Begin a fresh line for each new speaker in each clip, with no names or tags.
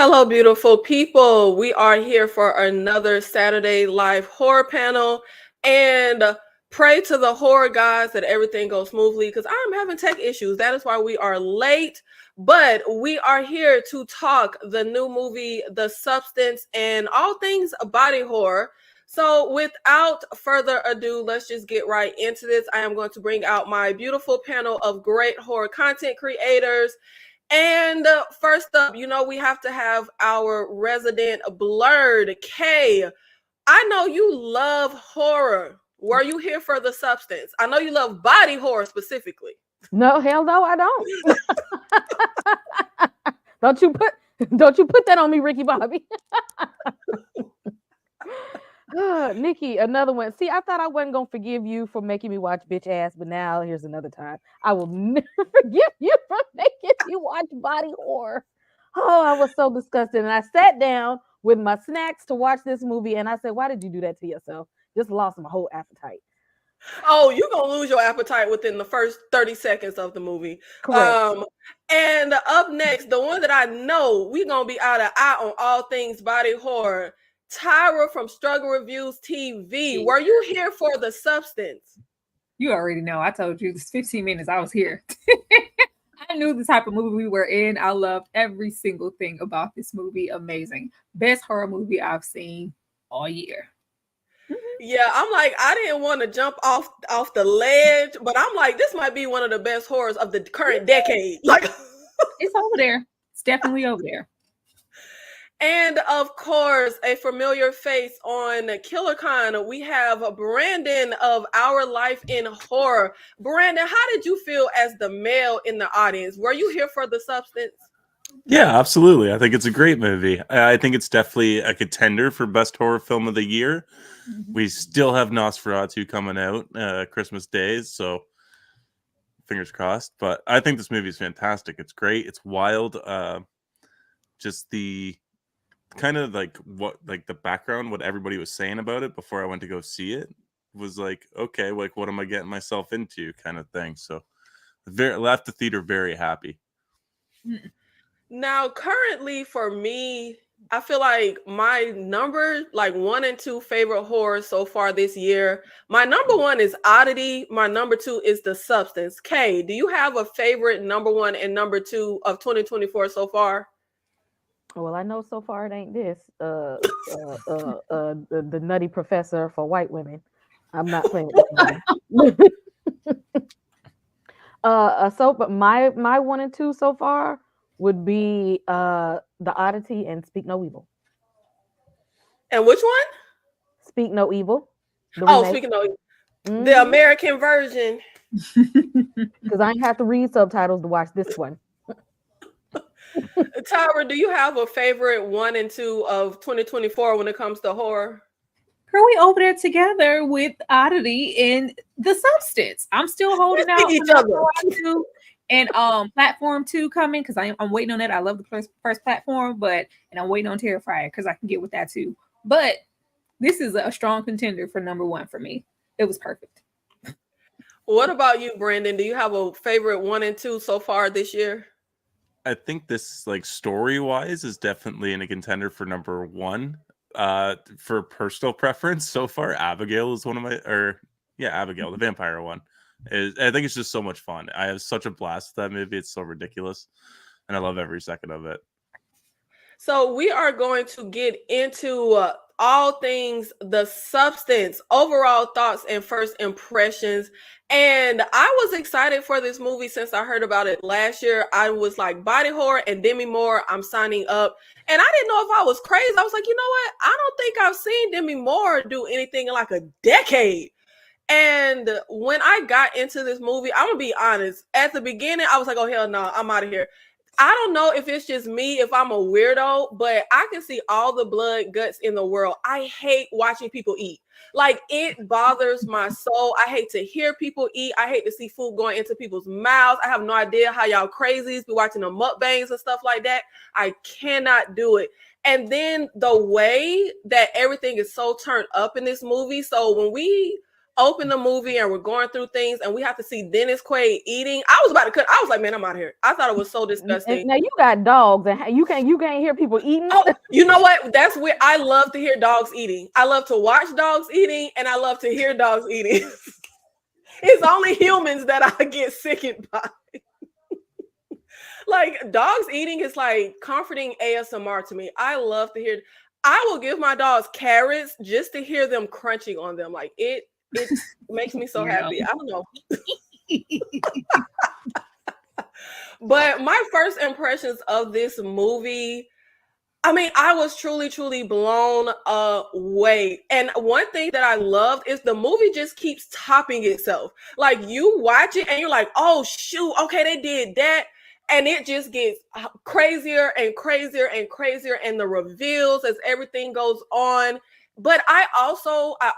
Hello, beautiful people. We are here for another Saturday live horror panel. And pray to the horror gods that everything goes smoothly because I'm having tech issues. That is why we are late. But we are here to talk the new movie, The Substance, and all things body horror. So, without further ado, let's just get right into this. I am going to bring out my beautiful panel of great horror content creators. And first up, we have to have our resident blurred K. I know you love horror. Were you here for The Substance? I know you love body horror specifically.
No, hell no, I don't. don't you put don't you put that on me, Ricky Bobby. Nikki, another one. See, I thought I wasn't gonna forgive you for making me watch bitch ass, but now here's another time. I will never forgive you for making me watch body horror. Oh, I was so disgusted. And I sat down with my snacks to watch this movie, and I said, "Why did you do that to yourself?" Just lost my whole appetite.
Oh, you're gonna lose your appetite within the first 30 seconds of the movie.
Correct.
And up next, the one that I know we're gonna be out of eye on all things body horror. Tyra from Struggle Reviews TV. Were you here for The Substance?
You already know. I told you this 15 minutes I was here. I knew the type of movie we were in. I loved every single thing about this movie. Amazing. Best horror movie I've seen all year.
Yeah, I'm like, I didn't want to jump off the ledge, but I'm like, this might be one of the best horrors of the current decade. Like,
it's over there. It's definitely over there.
And of course, a familiar face on KillerCon, we have Brandon of Our Life in Horror. Brandon, how did you feel as the male in the audience? Were you here for The Substance?
Yeah, absolutely. I think it's a great movie. I think it's definitely a contender for best horror film of the year. Mm-hmm. We still have Nosferatu coming out Christmas days, so fingers crossed. But I think this movie is fantastic. It's great. It's wild. Just the kind of the background, what everybody was saying about it before I went to go see it was like, okay, like what am I getting myself into kind of thing. So left the theater very happy.
Now, currently for me, I feel like my number 1 and 2 favorite horrors so far this year. My number 1 is Oddity. My number 2 is The Substance. Kay, do you have a favorite number 1 and number 2 of 2024 so far?
Well, I know so far it ain't this. The Nutty Professor for white women. I'm not playing with this. But my 1 and 2 so far would be The Oddity and Speak No Evil.
And which one?
Speak No Evil.
Speak No Evil. Mm-hmm. The American version.
Because I ain't have to read subtitles to watch this one.
Tyra, do you have a favorite 1 and 2 of 2024 when it comes to horror?
Girl, we over there together with Oddity and The Substance. I'm still holding out
each other.
And Platform 2 coming because I'm waiting on that. I love the first Platform, and I'm waiting on Terrifier because I can get with that too. But this is a strong contender for number 1 for me. It was perfect.
What about you, Brandon? Do you have a favorite 1 and 2 so far this year?
I think this, story-wise, is definitely in a contender for number 1. For personal preference, so far, Abigail is one of my... Abigail, the vampire one. I think it's just so much fun. I have such a blast with that movie. It's so ridiculous. And I love every second of it.
So we are going to get into all things The Substance, overall thoughts and first impressions. And I was excited for this movie since I heard about it last year. I was like, body horror and Demi Moore, I'm signing up. And I didn't know if I was crazy. I was like, you know what? I don't think I've seen Demi Moore do anything in like a decade. And when I got into this movie, I'm going to be honest. At the beginning, I was like, oh, hell no, I'm out of here. I don't know if it's just me, if I'm a weirdo, but I can see all the blood guts in the world. I hate watching people eat. Like, it bothers my soul. I hate to hear people eat. I hate to see food going into people's mouths. I have no idea how y'all crazies be watching the mukbangs and stuff like that. I cannot do it. And then the way that everything is so turned up in this movie. So when we open the movie and we're going through things and we have to see Dennis Quaid eating. I was about to cut. I was like, man, I'm out of here. I thought it was so disgusting.
Now you got dogs and you can't hear people eating.
Oh, you know what? That's where I love to hear dogs eating. I love to watch dogs eating and I love to hear dogs eating. It's only humans that I get sickened by. Like dogs eating is like comforting ASMR to me. I love to hear. I will give my dogs carrots just to hear them crunching on them. Like it makes me so happy. I don't know. But my first impressions of this movie, I mean, I was truly, truly blown away. And one thing that I loved is the movie just keeps topping itself. Like you watch it and you're like, oh shoot, okay, they did that. And it just gets crazier and crazier and crazier. And the reveals as everything goes on. But I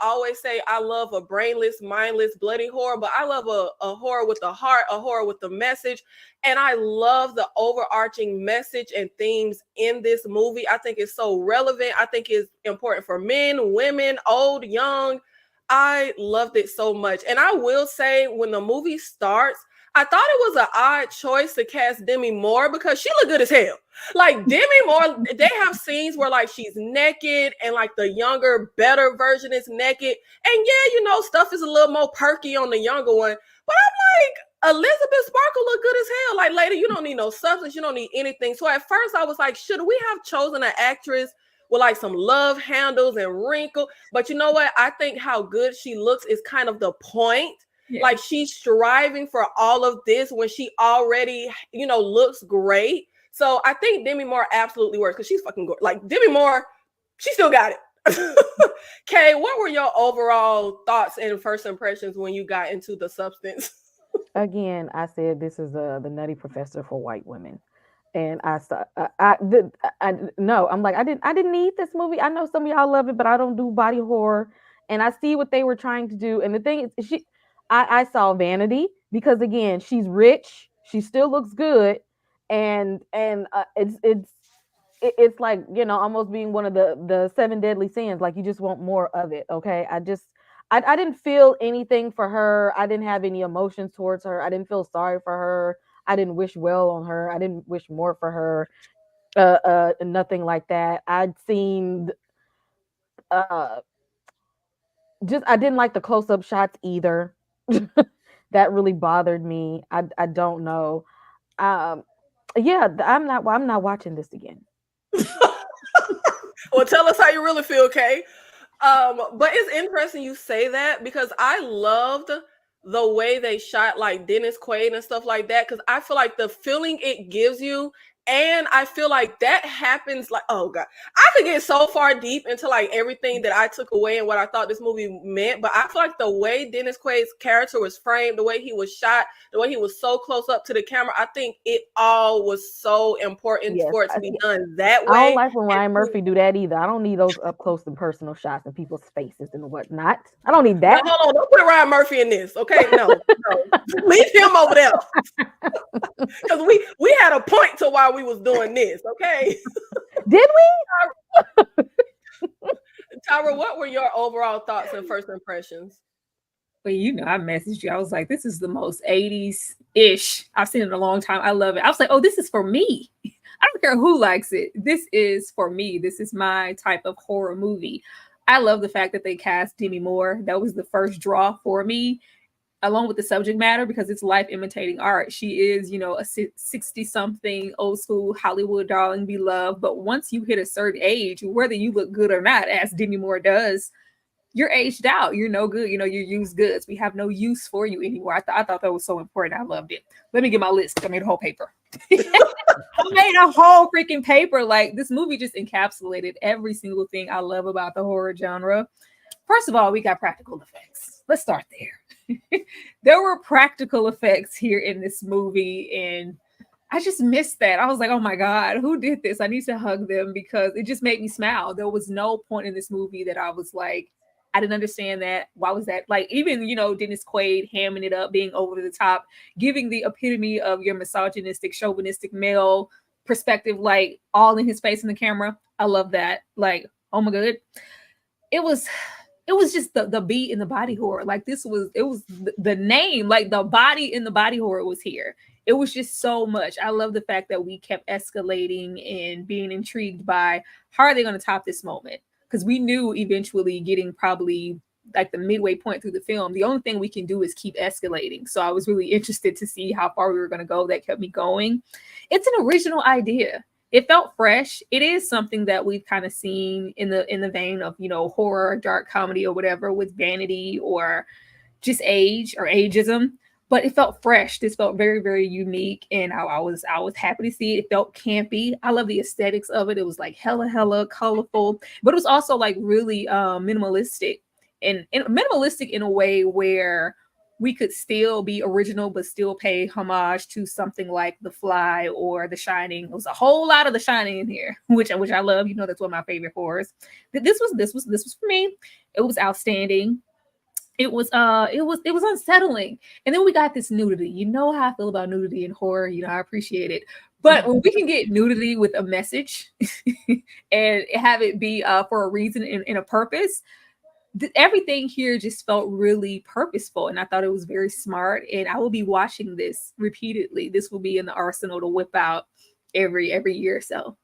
always say I love a brainless, mindless, bloody horror, but I love a horror with a heart, a horror with a message. And I love the overarching message and themes in this movie. I think it's so relevant. I think it's important for men, women, old, young. I loved it so much. And I will say when the movie starts, I thought it was an odd choice to cast Demi Moore because she looked good as hell. Like Demi Moore, they have scenes where like she's naked and like the younger, better version is naked. And yeah, you know, stuff is a little more perky on the younger one. But I'm like, Elizabeth Sparkle look good as hell. Like, lady, you don't need no substance. You don't need anything. So at first I was like, should we have chosen an actress with like some love handles and wrinkle? But you know what? I think how good she looks is kind of the point. Yeah. Like she's striving for all of this when she already, you know, looks great. So I think Demi Moore absolutely works because she's fucking good. Like Demi Moore, she still got it. Kay, what were your overall thoughts and first impressions when you got into the substance?
Again, I said this is the Nutty Professor for white women, and I'm like I didn't need this movie. I know some of y'all love it, but I don't do body horror, and I see what they were trying to do. And the thing is, I saw vanity because again, she's rich, she still looks good, and it's like, you know, almost being one of the 7 deadly sins. Like you just want more of it. Okay, I didn't feel anything for her. I didn't have any emotions towards her. I didn't feel sorry for her. I didn't wish well on her. I didn't wish more for her. Nothing like that. I'd seen just I didn't like the close-up shots either. That really bothered me. I don't know. Yeah, I'm not watching this again.
Well, tell us how you really feel, Kay. But it's interesting you say that because I loved the way they shot like Dennis Quaid and stuff like that, because I feel like the feeling it gives you, and I feel like that happens like, oh god, I could get so far deep into like everything that I took away and what I thought this movie meant, but I feel like the way Dennis Quaid's character was framed, the way he was shot, the way he was so close up to the camera, I think it all was so important for it to be done that way.
I don't like when Ryan Murphy do that either. I don't need those up close and personal shots of people's faces and whatnot. I don't need that.
Now, hold on, don't put Ryan Murphy in this, okay? No. Leave him over there. Because we had a point to why we was doing this, okay?
Did we?
Tyra, what were your overall thoughts and first impressions?
Well, you know, I messaged you. I was like, this is the most 80s-ish I've seen in a long time. I love it. I was like, oh, this is for me. I don't care who likes it. This is for me. This is my type of horror movie. I love the fact that they cast Demi Moore. That was the first draw for me, along with the subject matter, because it's life imitating art. She is, you know, a 60-something old school Hollywood darling, beloved. But once you hit a certain age, whether you look good or not, as Demi Moore does, you're aged out. You're no good. You know, you're used goods. We have no use for you anymore. I thought that was so important. I loved it. Let me get my list. I made a whole paper. I made a whole freaking paper. Like, this movie just encapsulated every single thing I love about the horror genre. First of all, we got practical effects. Let's start there. There were practical effects here in this movie, and I just missed that. I was like, oh my God, who did this? I need to hug them because it just made me smile. There was no point in this movie that I was like, I didn't understand that. Why was that? Like, even, you know, Dennis Quaid hamming it up, being over the top, giving the epitome of your misogynistic, chauvinistic male perspective, like all in his face in the camera. I love that. Like, oh my God. It was it was just the beat in the body horror. Like this was, it was the name, like the body in the body horror was here. It was just so much. I love the fact that we kept escalating and being intrigued by how are they going to top this moment? Because we knew eventually getting probably like the midway point through the film, the only thing we can do is keep escalating. So I was really interested to see how far we were going to go. That kept me going. It's an original idea. It felt fresh. It is something that we've kind of seen in the vein of, you know, horror, dark comedy or whatever with Vanity or just age or ageism. But it felt fresh. This felt very, very unique, and I was happy to see it. It felt campy. I love the aesthetics of it. It was like hella colorful, but it was also like really minimalistic, and minimalistic in a way where we could still be original but still pay homage to something like The Fly or The Shining. It was a whole lot of The Shining in here, which I love. You know, that's one of my favorite horrors. This was for me. It was outstanding. It was unsettling. And then we got this nudity. You know how I feel about nudity in horror. You know, I appreciate it. But when we can get nudity with a message and have it be for a reason and a purpose, everything here just felt really purposeful, and I thought it was very smart. And I will be watching this repeatedly. This will be in the arsenal to whip out every year or so.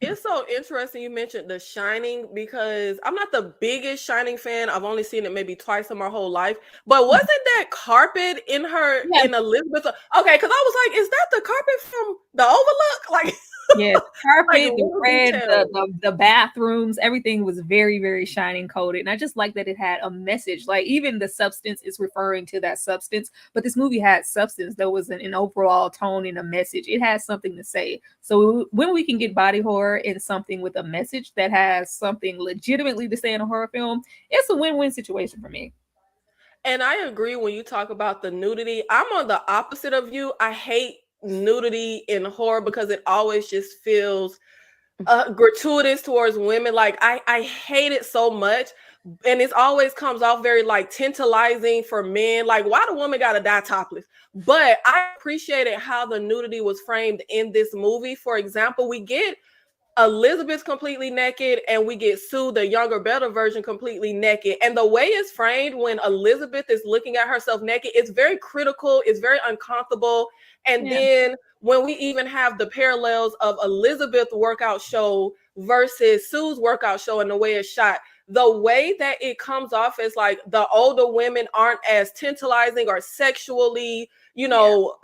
It's so interesting you mentioned The Shining, because I'm not the biggest Shining fan. I've only seen it maybe twice in my whole life. But wasn't that carpet in her in Elizabeth? Okay, because I was like, is that the carpet from the Overlook? Like,
yes, carpet,
like,
the red, the bathrooms, everything was very, very Shining coded. And I just like that it had a message. Like even the substance is referring to that substance, but this movie had substance. There was an overall tone and a message. It has something to say. So when we can get body horror in something with a message that has something legitimately to say in a horror film, it's a win-win situation for me.
And I agree when you talk about the nudity. I'm on the opposite of you. I hate nudity in horror because it always just feels gratuitous towards women. Like I hate it so much, and it always comes off very like tantalizing for men. Like, why the woman gotta die topless? But I appreciated how the nudity was framed in this movie. For example, we get Elizabeth's completely naked, and we get Sue, the younger, better version, completely naked. And the way it's framed when Elizabeth is looking at herself naked, it's very critical, it's very uncomfortable. And then when we even have the parallels of Elizabeth's workout show versus Sue's workout show and the way it's shot, the way that it comes off is like the older women aren't as tantalizing or sexually, you know,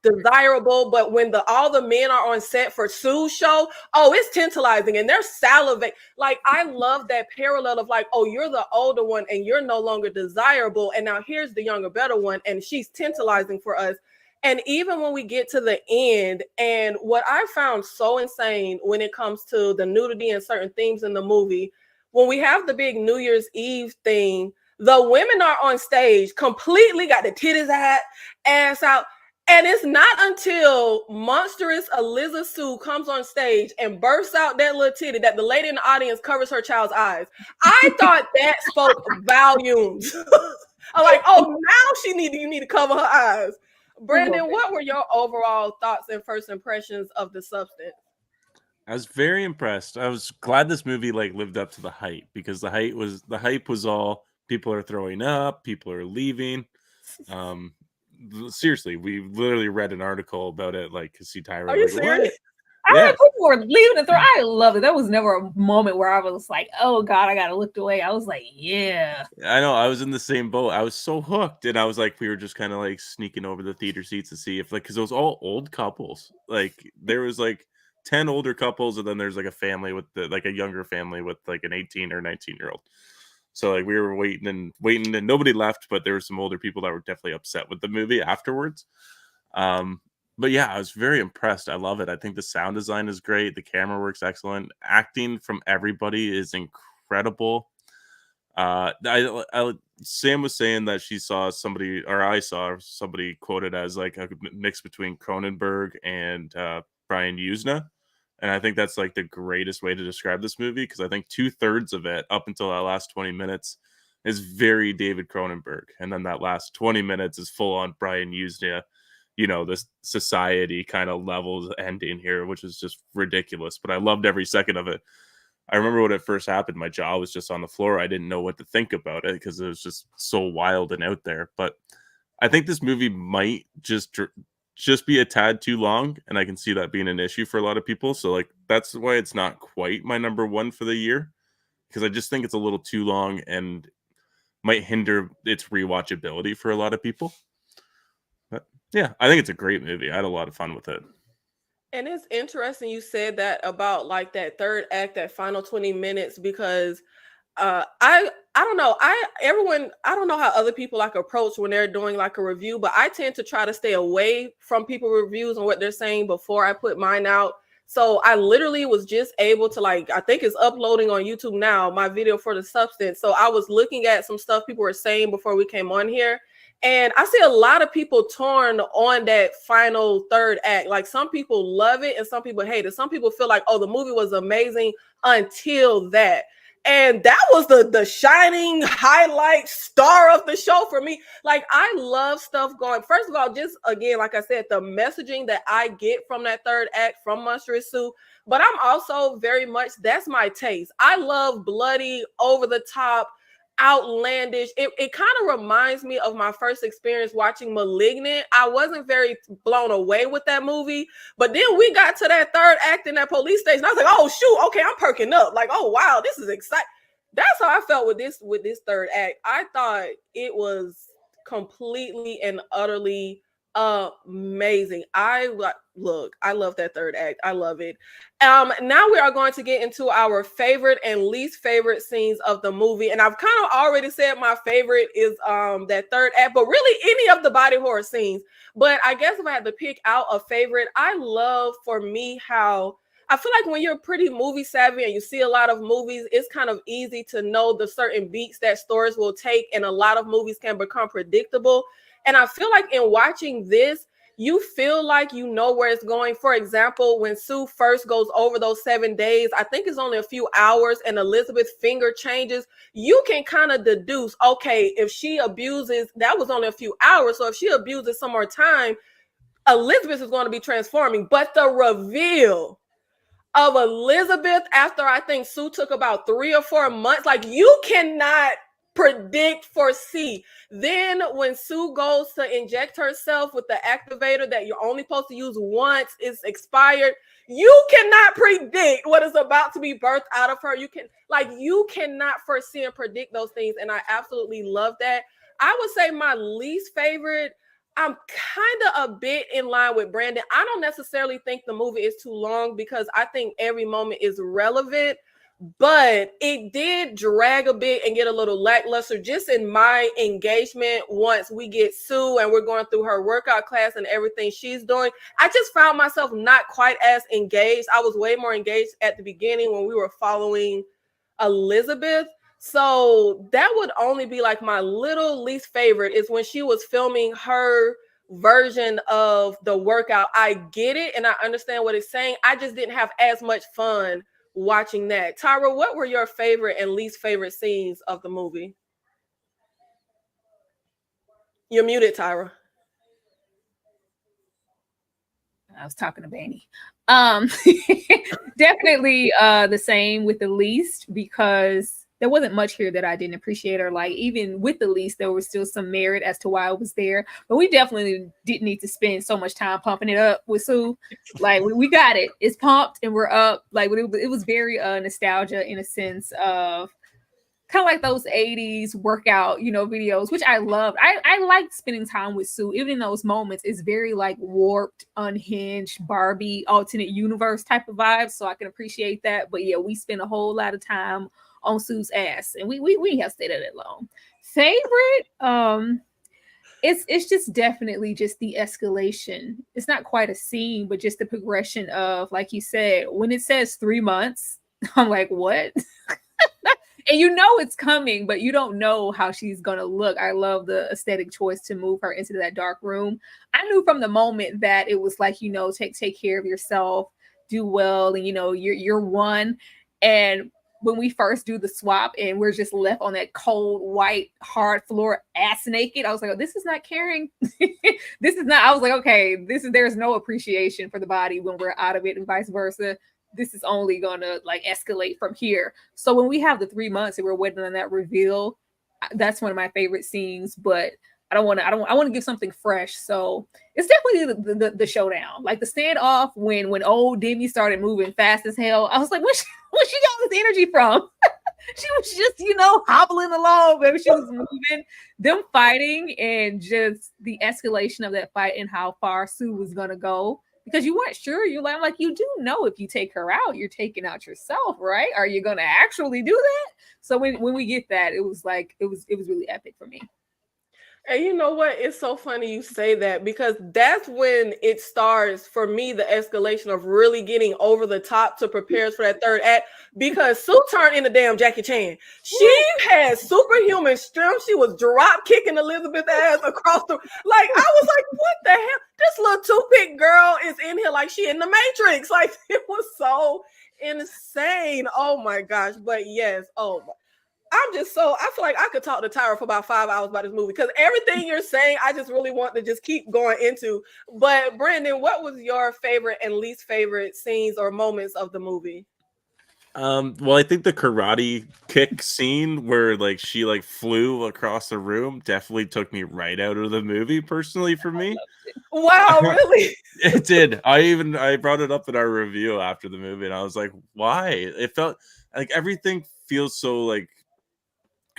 desirable. But when all the men are on set for Sue's show, oh, it's tantalizing and they're salivating. Like, I love that parallel of like, oh, you're the older one and you're no longer desirable, and now here's the younger, better one, and she's tantalizing for us. And even when we get to the end, and what I found so insane when it comes to the nudity and certain themes in the movie, when we have the big New Year's Eve thing, the women are on stage completely got the titties out, ass out. And it's not until monstrous Eliza Sue comes on stage and bursts out that little titty that the lady in the audience covers her child's eyes. I thought that spoke volumes. I'm like, oh, now you need to cover her eyes. Brandon, what were your overall thoughts and first impressions of The Substance?
I was very impressed. I was glad this movie like lived up to the hype, because the hype was all people are throwing up, people are leaving. Seriously, we literally read an article about it. Like, see Tyra.
Are you serious?
I heard people were leaving and I love it. That was never a moment where I was like, oh God, I gotta look away. I was like, yeah.
I know, I was in the same boat. I was so hooked, and I was like, we were just kind of like sneaking over the theater seats to see if like, because it was all old couples. Like there was like 10 older couples, and then there's like a family with like a younger family with like an 18 or 19-year-old. So like we were waiting and nobody left, but there were some older people that were definitely upset with the movie afterwards. But yeah, I was very impressed. I love it. I think the sound design is great. The camera work's excellent. Acting from everybody is incredible. Sam was saying that she saw somebody, or I saw somebody quoted as like a mix between Cronenberg and Brian Usna. And I think that's like the greatest way to describe this movie, because I think 2/3 of it, up until that last 20 minutes, is very David Cronenberg. And then that last 20 minutes is full on Brian Usna, you know, this society kind of levels ending here, which is just ridiculous. But I loved every second of it. I remember when it first happened, my jaw was just on the floor. I didn't know what to think about it because it was just so wild and out there. But I think this movie might just be a tad too long, and I can see that being an issue for a lot of people. So like that's why it's not quite my number one for the year, because I just think it's a little too long and might hinder its rewatchability for a lot of people. But yeah, I think it's a great movie. I had a lot of fun with it.
And it's interesting you said that about like that third act, that final 20 minutes, because I don't know. I don't know how other people like approach when they're doing like a review, but I tend to try to stay away from people reviews and what they're saying before I put mine out. So I literally was just able to, like, I think it's uploading on YouTube now, my video for The Substance. So I was looking at some stuff people were saying before we came on here. And I see a lot of people torn on that final third act. Like some people love it and some people hate it. Some people feel like, oh, the movie was amazing until that. And that was the shining highlight star of the show for me. Like, I love stuff going. First of all, just again, like I said, the messaging that I get from that third act from Monstrous Sue. But I'm also very much, that's my taste. I love bloody, over the top, outlandish. It kind of reminds me of my first experience watching Malignant. I wasn't very blown away with that movie, but then we got to that third act in that police station. I was like, oh shoot, okay, I'm perking up. Like, oh wow, this is exciting. That's how I felt with this third act. I thought it was completely and utterly amazing. I love that third act. I love it. Now we are going to get into our favorite and least favorite scenes of the movie. And I've kind of already said my favorite is that third act, but really any of the body horror scenes. But I guess if I had to pick out a favorite, I love, for me, how I feel like when you're pretty movie savvy and you see a lot of movies, it's kind of easy to know the certain beats that stories will take, and a lot of movies can become predictable. And I feel like in watching this, you feel like you know where it's going. For example, when Sue first goes over those 7 days, I think it's only a few hours, and Elizabeth's finger changes. You can kind of deduce, okay, if she abuses, that was only a few hours. So if she abuses some more time, Elizabeth is going to be transforming. But the reveal of Elizabeth after, I think Sue took about 3 or 4 months, like, you cannot predict, foresee. Then when Sue goes to inject herself with the activator that you're only supposed to use once, it's expired. You cannot predict what is about to be birthed out of her. You cannot foresee and predict those things. And I absolutely love that. I would say my least favorite, I'm kind of a bit in line with Brandon. I don't necessarily think the movie is too long, because I think every moment is relevant. But it did drag a bit and get a little lackluster just in my engagement once we get Sue and we're going through her workout class and everything she's doing. I just found myself not quite as engaged. I was way more engaged at the beginning when we were following Elizabeth. So that would only be like my little least favorite, is when she was filming her version of the workout. I get it and I understand what it's saying. I just didn't have as much fun watching that. Tyra, what were your favorite and least favorite scenes of the movie? You're muted, Tyra.
I was talking to Banny. Definitely the same with the least, because there wasn't much here that I didn't appreciate or like. Even with the least, there was still some merit as to why it was there. But we definitely didn't need to spend so much time pumping it up with Sue. Like, we got it. It's pumped and we're up. Like, it was very nostalgia in a sense of kind of like those 80s workout, videos, which I loved. I liked spending time with Sue. Even in those moments, it's very like warped, unhinged, Barbie, alternate universe type of vibes. So I can appreciate that. But yeah, we spent a whole lot of time on Sue's ass, and we have stayed at it long. Favorite, it's just definitely just the escalation. It's not quite a scene, but just the progression of, like you said, when it says 3 months, I'm like, what? And it's coming, but you don't know how she's gonna look. I love the aesthetic choice to move her into that dark room. I knew from the moment that it was like, take care of yourself, do well, and you're one. And when we first do the swap and we're just left on that cold, white, hard floor, ass naked, I was like, oh, this is not caring. This is not, I was like, okay, there's no appreciation for the body when we're out of it, and vice versa. this is only gonna like escalate from here. So when we have the 3 months and we're waiting on that reveal, that's one of my favorite scenes. But I want to give something fresh. So it's definitely the showdown, like the standoff when old Demi started moving fast as hell. I was like, where she got this energy from? She was just, hobbling along. Maybe she was moving. Them fighting and just the escalation of that fight and how far Sue was gonna go, because you weren't sure. I'm like, you do know if you take her out, you're taking out yourself, right? Are you gonna actually do that? So when we get that, it was like it was really epic for me.
And you know what? It's so funny you say that, because that's when it starts for me, the escalation of really getting over the top to prepare for that third act. Because Sue turned into damn Jackie Chan. She had superhuman strength. She was drop kicking Elizabeth's ass across the. Like, I was like, what the hell? This little toothpick girl is in here like she in the Matrix. Like, it was so insane. Oh my gosh. But yes. Oh my. I feel like I could talk to Tyra for about 5 hours about this movie, because everything you're saying, I just really want to just keep going into. But Brandon, what was your favorite and least favorite scenes or moments of the movie?
Well, I think the karate kick scene where like she like flew across the room definitely took me right out of the movie personally for me.
Wow, really?
It did. I brought it up in our review after the movie, and I was like, why? It felt like everything feels so like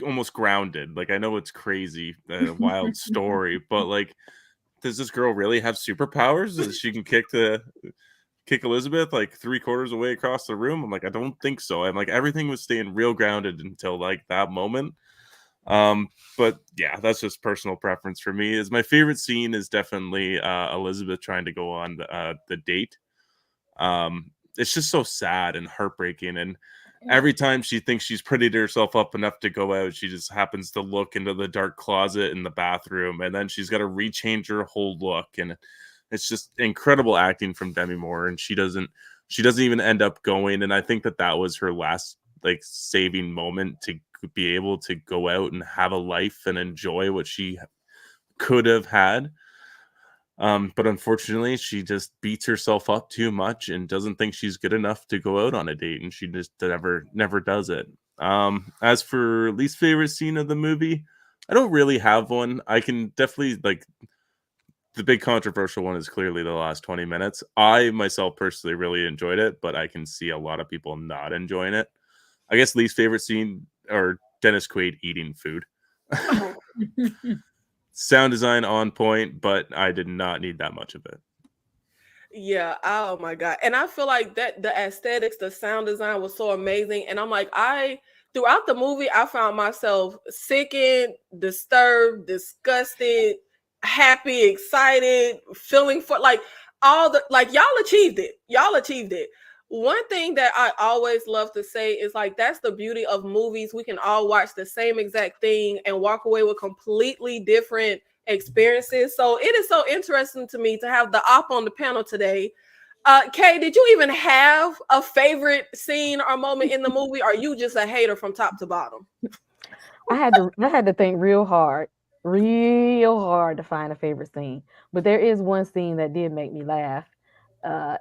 almost grounded. Like, I know it's crazy, a wild story, but like, does this girl really have superpowers that she can kick Elizabeth like 3/4 away across the room? I'm like, I don't think so. I'm like, everything was staying real grounded until like that moment. But yeah, that's just personal preference for me. Is my favorite scene is definitely Elizabeth trying to go on the date. It's just so sad and heartbreaking, and every time she thinks she's prettied herself up enough to go out, she just happens to look into the dark closet in the bathroom, and then she's got to rechange her whole look. And it's just incredible acting from Demi Moore, and she doesn't even end up going. And I think that was her last like saving moment to be able to go out and have a life and enjoy what she could have had. But unfortunately, she just beats herself up too much and doesn't think she's good enough to go out on a date, and she just never does it. As for least favorite scene of the movie, I don't really have one. I can definitely like the big controversial one is clearly the last 20 minutes. I myself personally really enjoyed it, but I can see a lot of people not enjoying it. I guess least favorite scene or Dennis Quaid eating food. Sound design on point, but I did not need that much of it.
Yeah. Oh my God. And I feel like that the aesthetics, the sound design was so amazing. And I'm like, throughout the movie, I found myself sickened, disturbed, disgusted, happy, excited, feeling for like all the, like, y'all achieved it. Y'all achieved it. One thing that I always love to say is like, that's the beauty of movies. We can all watch the same exact thing and walk away with completely different experiences. So it is so interesting to me to have the op on the panel today. Kay, did you even have a favorite scene or moment in the movie? Or are you just a hater from top to bottom?
I had to think real hard to find a favorite scene. But there is one scene that did make me laugh.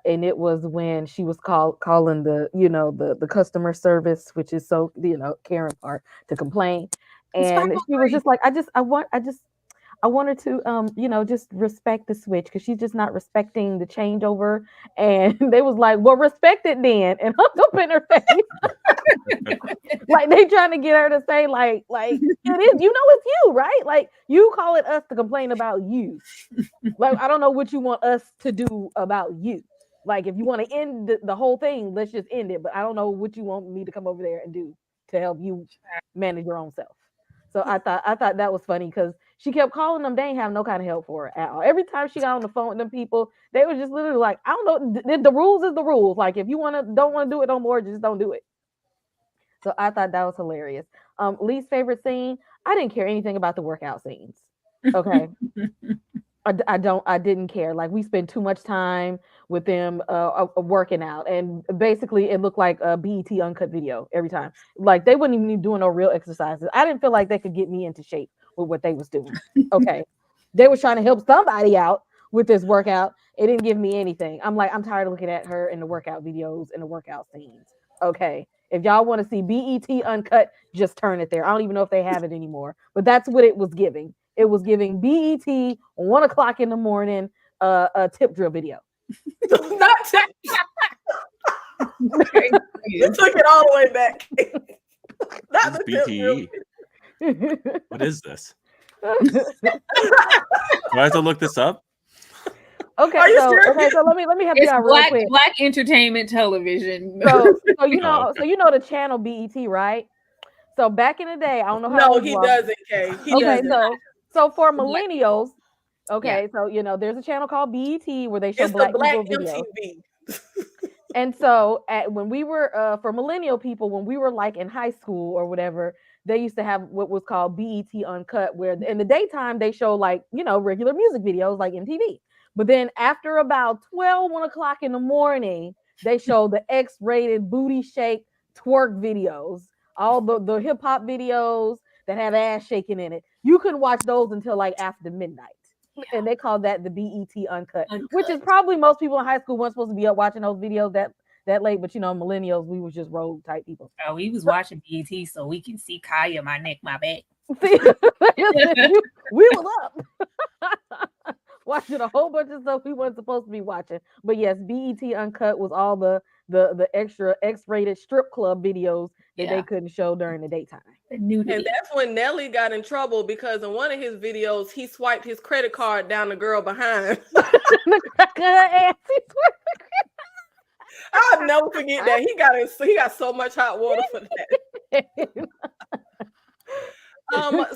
And it was when she was calling the customer service, which is so Karen part, to complain, and she was just like, I want her to just respect the switch, because she's just not respecting the changeover. And they was like, well, respect it then, and hung up in her face. Like they trying to get her to say like it is, it's you, right? Like, you calling us to complain about you. Like, I don't know what you want us to do about you. Like, if you want to end the whole thing, let's just end it. But I don't know what you want me to come over there and do to help you manage your own self. So I thought that was funny, because she kept calling them. They ain't have no kind of help for her at all. Every time she got on the phone with them people, they were just literally like, I don't know. The rules is the rules. Like, if you don't want to do it no more, just don't do it. So I thought that was hilarious. Least favorite scene, I didn't care anything about the workout scenes. Okay. I didn't care. Like, we spent too much time with them working out, and basically it looked like a BET uncut video every time. Like, they wouldn't even be doing no real exercises. I didn't feel like they could get me into shape with what they was doing. Okay. They were trying to help somebody out with this workout, It didn't give me anything. I'm like, I'm tired of looking at her in the workout videos and the workout scenes. Okay. If y'all want to see BET Uncut, just turn it there. I don't even know if they have it anymore, but that's what it was giving. It was giving BET 1 o'clock in the morning, a tip drill video.
Not you took it all the way back. Not the tip drill.
BTE. What is this? Do I have to look this up?
Okay, so let me help you out real quick.
Black entertainment television.
So you know, the channel BET, right? So back in the day, I don't know how.
No, he doesn't, Kay.
Okay, so for millennials, okay, so you know, there's a channel called BET where they show black people videos. And so when we were for millennial people, when we were like in high school or whatever, they used to have what was called BET Uncut, where in the daytime they show like, you know, regular music videos like MTV. But then after about 1 o'clock in the morning, they show the X-rated booty shake twerk videos, all the hip hop videos that have ass shaking in it. You couldn't watch those until like after midnight. Yeah. And they call that the BET Uncut, which is probably most people in high school weren't supposed to be up watching those videos that late. But you know, millennials, we was just rogue type people.
Oh, we was watching BET so we can see Kaya, my neck, my back.
See, we was up. Watching a whole bunch of stuff we weren't supposed to be watching. But yes, BET Uncut was all the extra X-rated strip club videos that they couldn't show during the daytime.
And that's when Nelly got in trouble because in one of his videos, he swiped his credit card down the girl behind.
The crack of her ass.
I'll never forget that. He got so much hot water for that.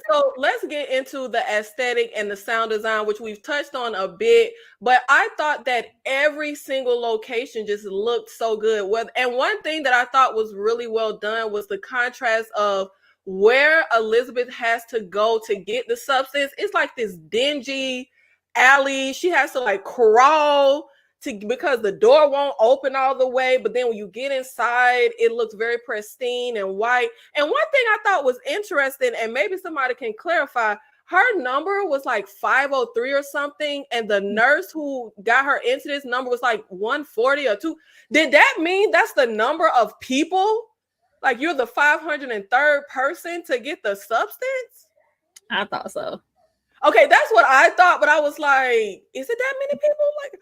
So let's get into the aesthetic and the sound design, which we've touched on a bit, but I thought that every single location just looked so good. And one thing that I thought was really well done was the contrast of where Elizabeth has to go to get the substance. It's like this dingy alley. She has to like crawl because the door won't open all the way, but then when you get inside, it looks very pristine and white. And one thing I thought was interesting, and maybe somebody can clarify, her number was like 503 or something, and the nurse who got her into this number was like 140 or 2. Did that mean that's the number of people? Like you're the 503rd person to get the substance?
I thought so.
Okay, that's what I thought, but I was like, is it that many people? Like,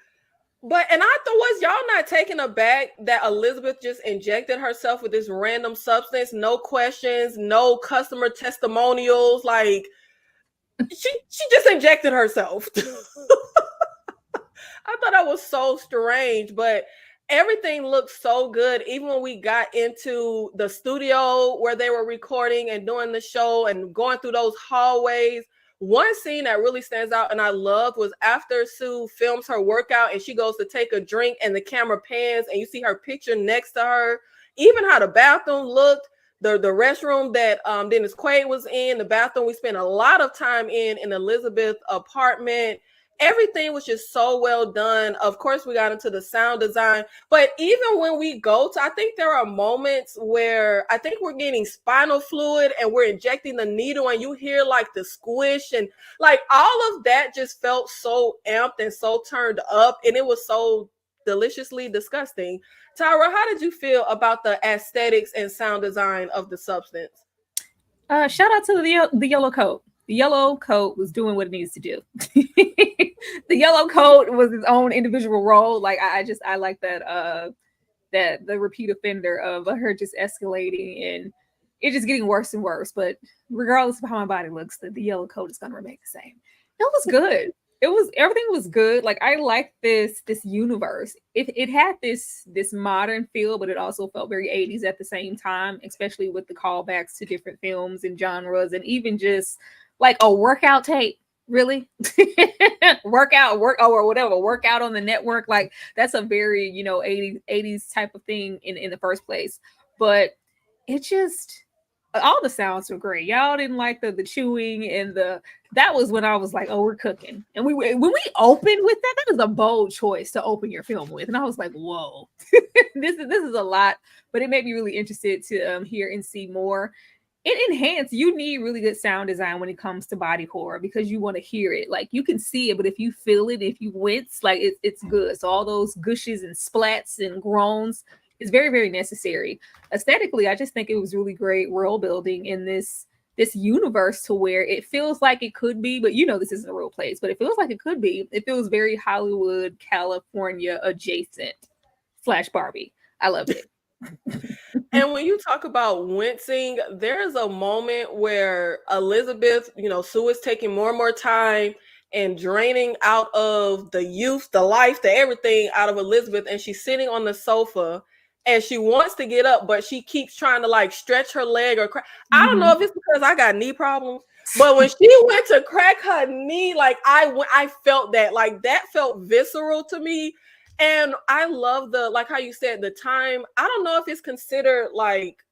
and I thought, was y'all not taken aback that Elizabeth just injected herself with this random substance? No questions, no customer testimonials. Like she just injected herself. I thought that was so strange, but everything looked so good. Even when we got into the studio where they were recording and doing the show and going through those hallways. One scene that really stands out and I loved was after Sue films her workout and she goes to take a drink and the camera pans and you see her picture next to her. Even how the bathroom looked, the restroom that Dennis Quaid was in, the bathroom we spent a lot of time in Elizabeth's apartment. Everything was just so well done. Of course, we got into the sound design, but even when we go to, I think there are moments where I think we're getting spinal fluid and we're injecting the needle and you hear like the squish and like all of that just felt so amped and so turned up and it was so deliciously disgusting. Tyra, how did you feel about the aesthetics and sound design of the substance?
Shout out to the yellow coat. The yellow coat was doing what it needs to do. The yellow coat was its own individual role. Like I like that that the repeat offender of her just escalating and it just getting worse and worse. But regardless of how my body looks, the yellow coat is gonna remain the same. It was good. Everything was good. Like I liked this universe. It had this modern feel, but it also felt very 80s at the same time, especially with the callbacks to different films and genres, and even just like a workout tape. Really? work out on the network. Like that's a very 80s type of thing in the first place. But it just all the sounds were great. Y'all didn't like the chewing and that was when I was like, oh, we're cooking. And when we opened with that is a bold choice to open your film with. And I was like, whoa, this is a lot, but it made me really interested to hear and see more. it enhanced. You need really good sound design when it comes to body horror because you want to hear it. Like you can see it, but if you feel it, if you wince, like it's good. So all those gushes and splats and groans is very, very necessary. Aesthetically, I just think it was really great world building in this universe to where it feels like it could be, but this isn't a real place, but it feels like it could be. It feels very Hollywood, California adjacent / Barbie. I loved it.
And when you talk about wincing, there's a moment where Elizabeth, Sue is taking more and more time and draining out of the youth, the life, the everything out of Elizabeth. And she's sitting on the sofa and she wants to get up, but she keeps trying to like stretch her leg or crack. I don't know if it's because I got knee problems, but when she went to crack her knee, like I felt that, like that felt visceral to me. And I love like how you said the time. I don't know if it's considered like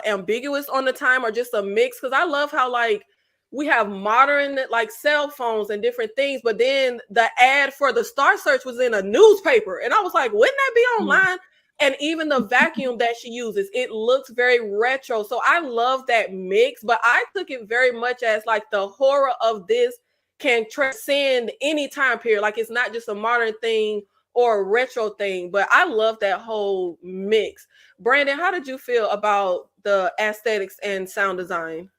ambiguous on the time or just a mix, because I love how like we have modern like cell phones and different things, but then the ad for the Star Search was in a newspaper, and I was like, wouldn't that be online? And even the vacuum that she uses, it looks very retro. So I love that mix, but I took it very much as like the horror of this can transcend any time period. Like it's not just a modern thing or a retro thing, but I love that whole mix. Brandon, how did you feel about the aesthetics and sound design?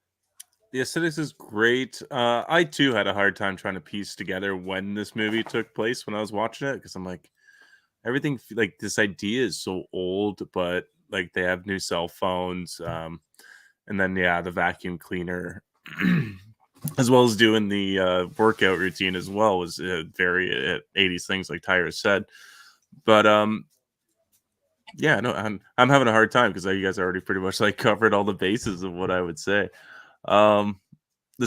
The aesthetics is great. I too had a hard time trying to piece together when this movie took place when I was watching it, because I'm like, everything, like this idea is so old, but like they have new cell phones, and then the vacuum cleaner, as well as doing the workout routine as well, was very 80s things, like Tyra said. But yeah, no, I'm having a hard time because you guys already pretty much like covered all the bases of what I would say. The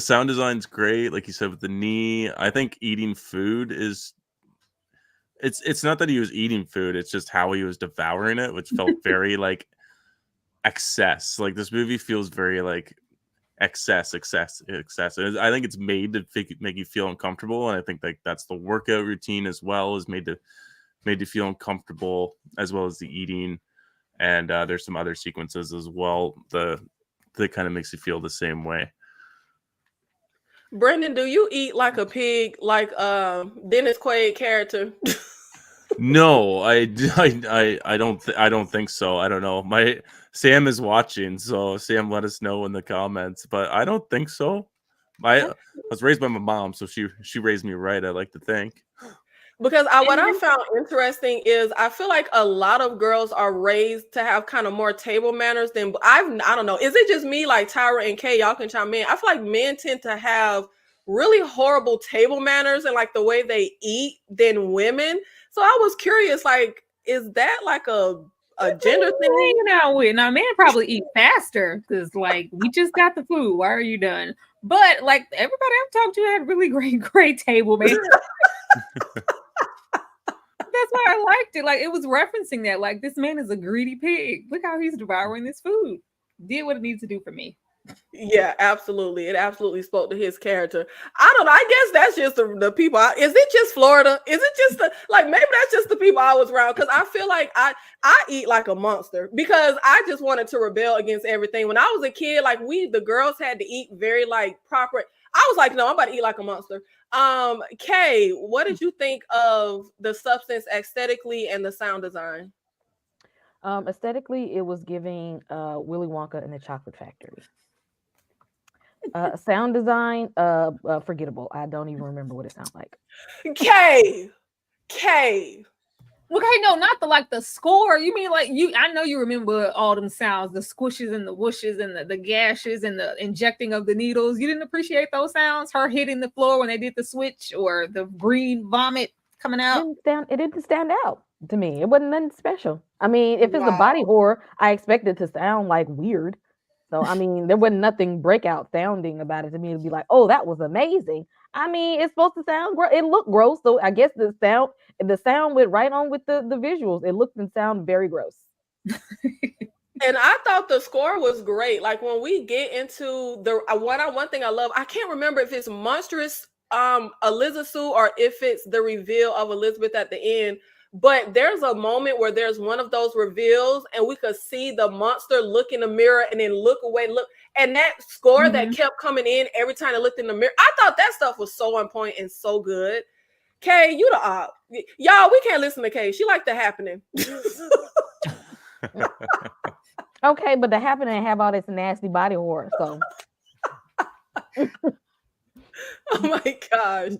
sound design's great, like you said, with the knee. I think eating food is it's not that he was eating food, it's just how he was devouring it, which felt very like excess. Like this movie feels very like excess. And I think it's made to make you feel uncomfortable, and I think like that's the workout routine as well, is made to feel uncomfortable, as well as the eating. And there's some other sequences as well that kind of makes you feel the same way.
Brendan, do you eat like a pig, like Dennis Quaid character?
No, I don't think so. I don't know. My Sam is watching, so Sam, let us know in the comments. But I don't think so. I was raised by my mom, so she raised me right, I like to think.
Because what I found interesting is I feel like a lot of girls are raised to have kind of more table manners than I don't know. Is it just me, like Tyra and Kay? Y'all can chime in. I feel like men tend to have really horrible table manners and like the way they eat than women. So I was curious, like, is that like a gender thing?
Hanging out with now, men probably eat faster because like we just got the food. Why are you done? But like everybody I've talked to had really great table manners. That's why I liked it. Like it was referencing that, like this man is a greedy pig. Look how he's devouring this food. Did what it needs to do for me.
Yeah, absolutely. It absolutely spoke to his character. I don't know. I guess that's just the people. Is it just Florida? Is it just maybe that's just the people I was around? Because I feel like I eat like a monster because I just wanted to rebel against everything. When I was a kid, like the girls had to eat very like proper. I was like, no, I'm about to eat like a monster. Kay, what did you think of the substance aesthetically and the sound design?
Aesthetically, it was giving Willy Wonka and the Chocolate Factory. Sound design, forgettable. I don't even remember what it sounds like.
Kay.
Okay, no, not the score. You mean like I know you remember all them sounds, the squishes and the whooshes and the gashes and the injecting of the needles. You didn't appreciate those sounds? Her hitting the floor when they did the switch, or the green vomit coming out?
It didn't stand out to me. It wasn't nothing special. I mean, if it's a body horror, I expect it to sound like weird. So, I mean, there wasn't nothing breakout sounding about it to me to be like, oh, that was amazing. I mean, it's supposed to sound gross. It looked gross. So I guess the sound went right on with the visuals. It looked and sounded very gross.
And I thought the score was great. Like when we get into the one thing I love, I can't remember if it's monstrous Elizabeth or if it's the reveal of Elizabeth at the end. But there's a moment where there's one of those reveals and we could see the monster look in the mirror and then look away, And that score that kept coming in every time I looked in the mirror, I thought that stuff was so on point and so good. Kay, you the op. Y'all, we can't listen to Kay. She like the happening.
Okay, but the happening have all this nasty body horror, so.
Oh my gosh.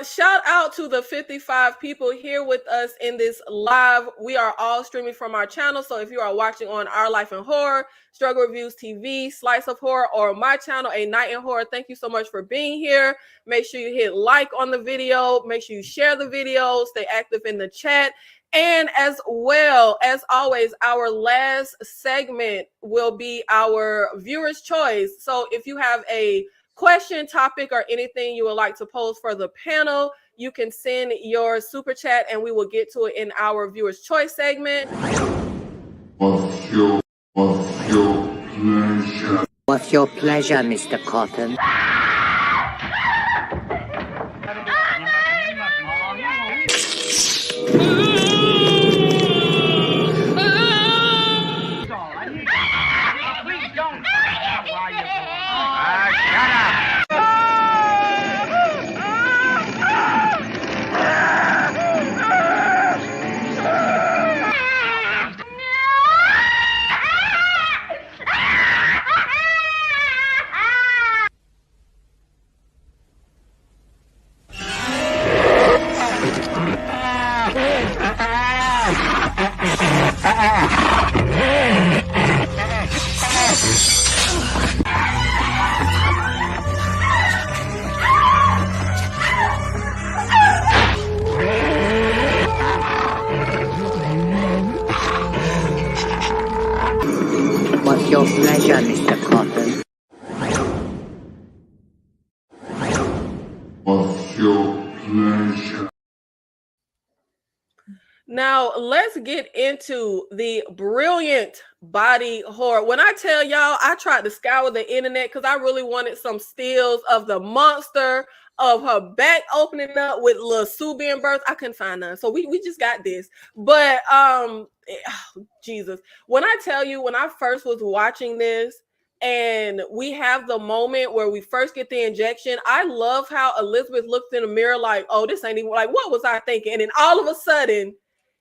Shout out to the 55 people here with us in this live. We are all streaming from our channel. So if you are watching on Our Life in Horror, Struggle Reviews TV, Slice of Horror, or my channel, A Night in Horror, thank you so much for being here. Make sure you hit like on the video. Make sure you share the video. Stay active in the chat. And as well, as always, our last segment will be our viewer's choice. So if you have a question, topic, or anything you would like to pose for the panel, you can send your super chat and we will get to it in our viewer's choice segment.
What's your pleasure?
What's your pleasure, Mr. Cotton? What's your pleasure, Mr. Cotton?
What's your pleasure?
Now, let's get into the brilliant body horror. When I tell y'all, I tried to scour the internet because I really wanted some stills of the monster, of her back opening up with little Sue being birthed. I couldn't find none. So we just got this. But, Jesus. When I tell you, when I first was watching this, and we have the moment where we first get the injection, I love how Elizabeth looks in the mirror like, oh, this ain't even, like, what was I thinking? And then all of a sudden,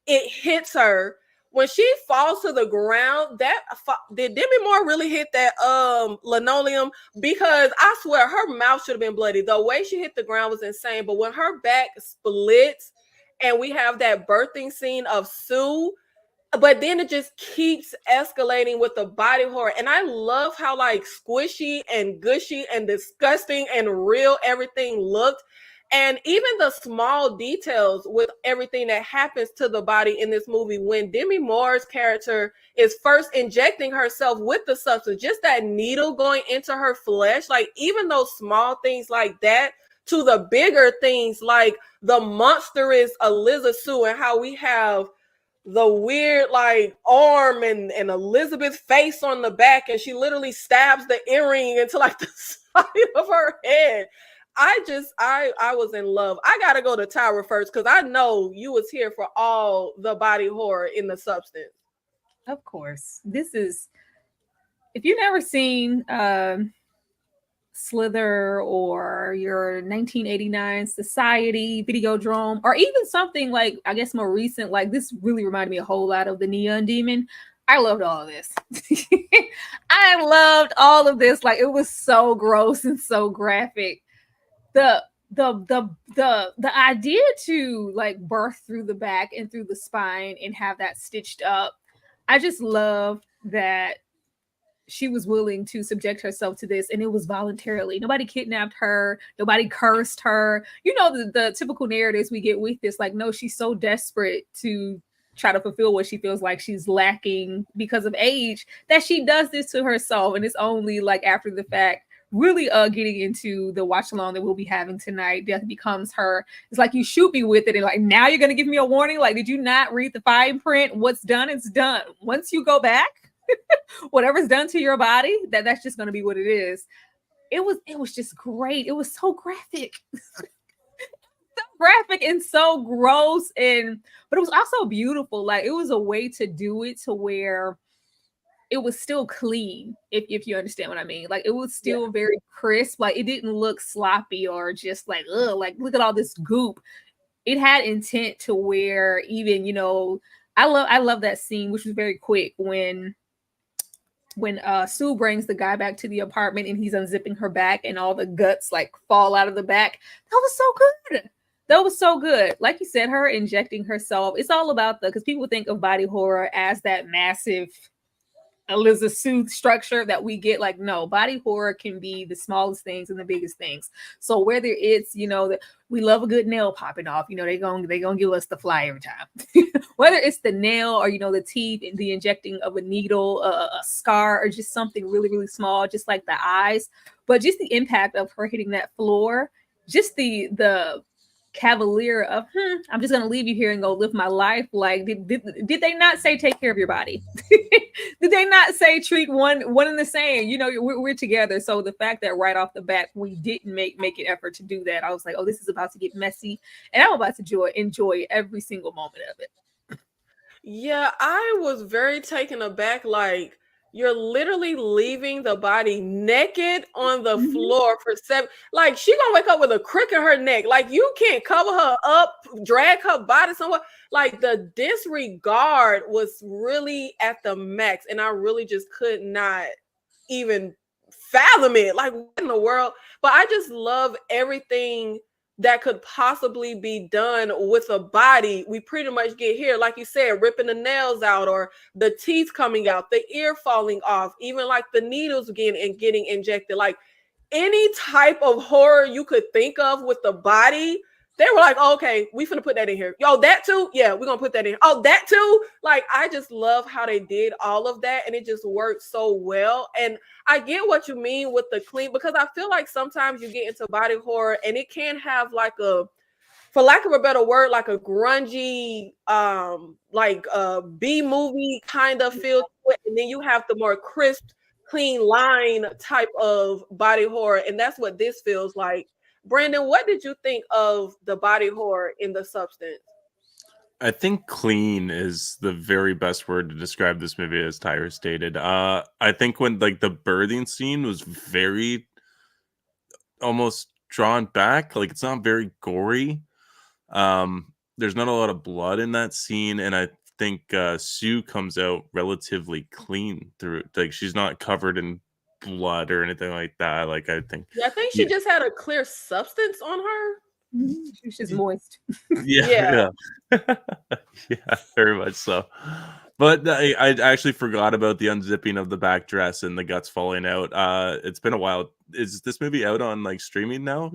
it hits her. When she falls to the ground, did Demi Moore really hit that linoleum? Because I swear her mouth should have been bloody. The way she hit the ground was insane. But when her back splits and we have that birthing scene of Sue, but then it just keeps escalating with the body horror. And I love how like squishy and gushy and disgusting and real everything looked. And even the small details with everything that happens to the body in this movie, when Demi Moore's character is first injecting herself with the substance, just that needle going into her flesh, like even those small things like that to the bigger things like the monstrous Elizabeth Sue and how we have the weird like arm and Elizabeth's face on the back and she literally stabs the earring into like the side of her head. I was in love. I gotta go to Tower first because I know you was here for all the body horror in the substance.
Of course. This is, if you've never seen Slither or your 1989 Society, Videodrome, or even something like, I guess more recent, like this really reminded me a whole lot of the Neon Demon. I loved all of this. I loved all of this. Like it was so gross and so graphic. The idea to like birth through the back and through the spine and have that stitched up. I just loved that she was willing to subject herself to this, and it was voluntarily. Nobody kidnapped her. Nobody cursed her. You know, the typical narratives we get with this, like, no, she's so desperate to try to fulfill what she feels like she's lacking because of age that she does this to herself. And it's only like after the fact, really getting into the watch along that we'll be having tonight, Death Becomes Her. It's like you shoot me with it, and like now you're gonna give me a warning. Like, did you not read the fine print? What's done is done. Once you go back, whatever's done to your body, that's just gonna be what it is. It was just great. It was so graphic. So graphic and so gross, but it was also beautiful. Like it was a way to do it to where it was still clean, if you understand what I mean. Like, it was still very crisp. Like, it didn't look sloppy or just like, ugh, like, look at all this goop. It had intent to where even, I love that scene, which was very quick, when Sue brings the guy back to the apartment and he's unzipping her back and all the guts like fall out of the back. That was so good. That was so good. Like you said, her injecting herself. It's all about because people think of body horror as that massive Elizabeth Sue structure that we get. Like, no, body horror can be the smallest things and the biggest things. So whether it's, that we love a good nail popping off, they gonna give us the fly every time. Whether it's the nail or, the teeth and the injecting of a needle, a scar, or just something really, really small, just like the eyes, but just the impact of her hitting that floor, just the cavalier of I'm just gonna leave you here and go live my life. Like, did they not say take care of your body? Did they not say treat one and the same? We're together. So the fact that right off the bat we didn't make an effort to do that, I was like, oh, this is about to get messy, and I'm about to enjoy every single moment of it.
Yeah, I was very taken aback. Like, you're literally leaving the body naked on the floor for 7. Like, she gonna wake up with a crick in her neck. Like, you can't cover her up, drag her body somewhere. Like, the disregard was really at the max, and I really just could not even fathom it. Like, what in the world? But I just love everything that could possibly be done with a body. We pretty much get here, like you said, ripping the nails out or the teeth coming out, the ear falling off, even like the needles getting injected. Like, any type of horror you could think of with the body, they were like, oh, okay, we finna put that in here. Yo, that too? Yeah, we're gonna put that in. Oh, that too? Like, I just love how they did all of that, and it just worked so well. And I get what you mean with the clean, because I feel like sometimes you get into body horror and it can have like for lack of a better word, like a grungy, like a B movie kind of feel to it. And then you have the more crisp, clean line type of body horror. And that's what this feels like. Brandon, what did you think of the body horror in The Substance?
I think clean is the very best word to describe this movie, as Tyra stated. I think when like the birthing scene was very almost drawn back, like it's not very gory. There's not a lot of blood in that scene, and I think Sue comes out relatively clean through it. Like, she's not covered in blood or anything like that. Like, I think
she just had a clear substance on her.
She's just moist.
Yeah. Yeah, very much so. But I actually forgot about the unzipping of the back dress and the guts falling out. It's been a while. Is this movie out on like streaming now,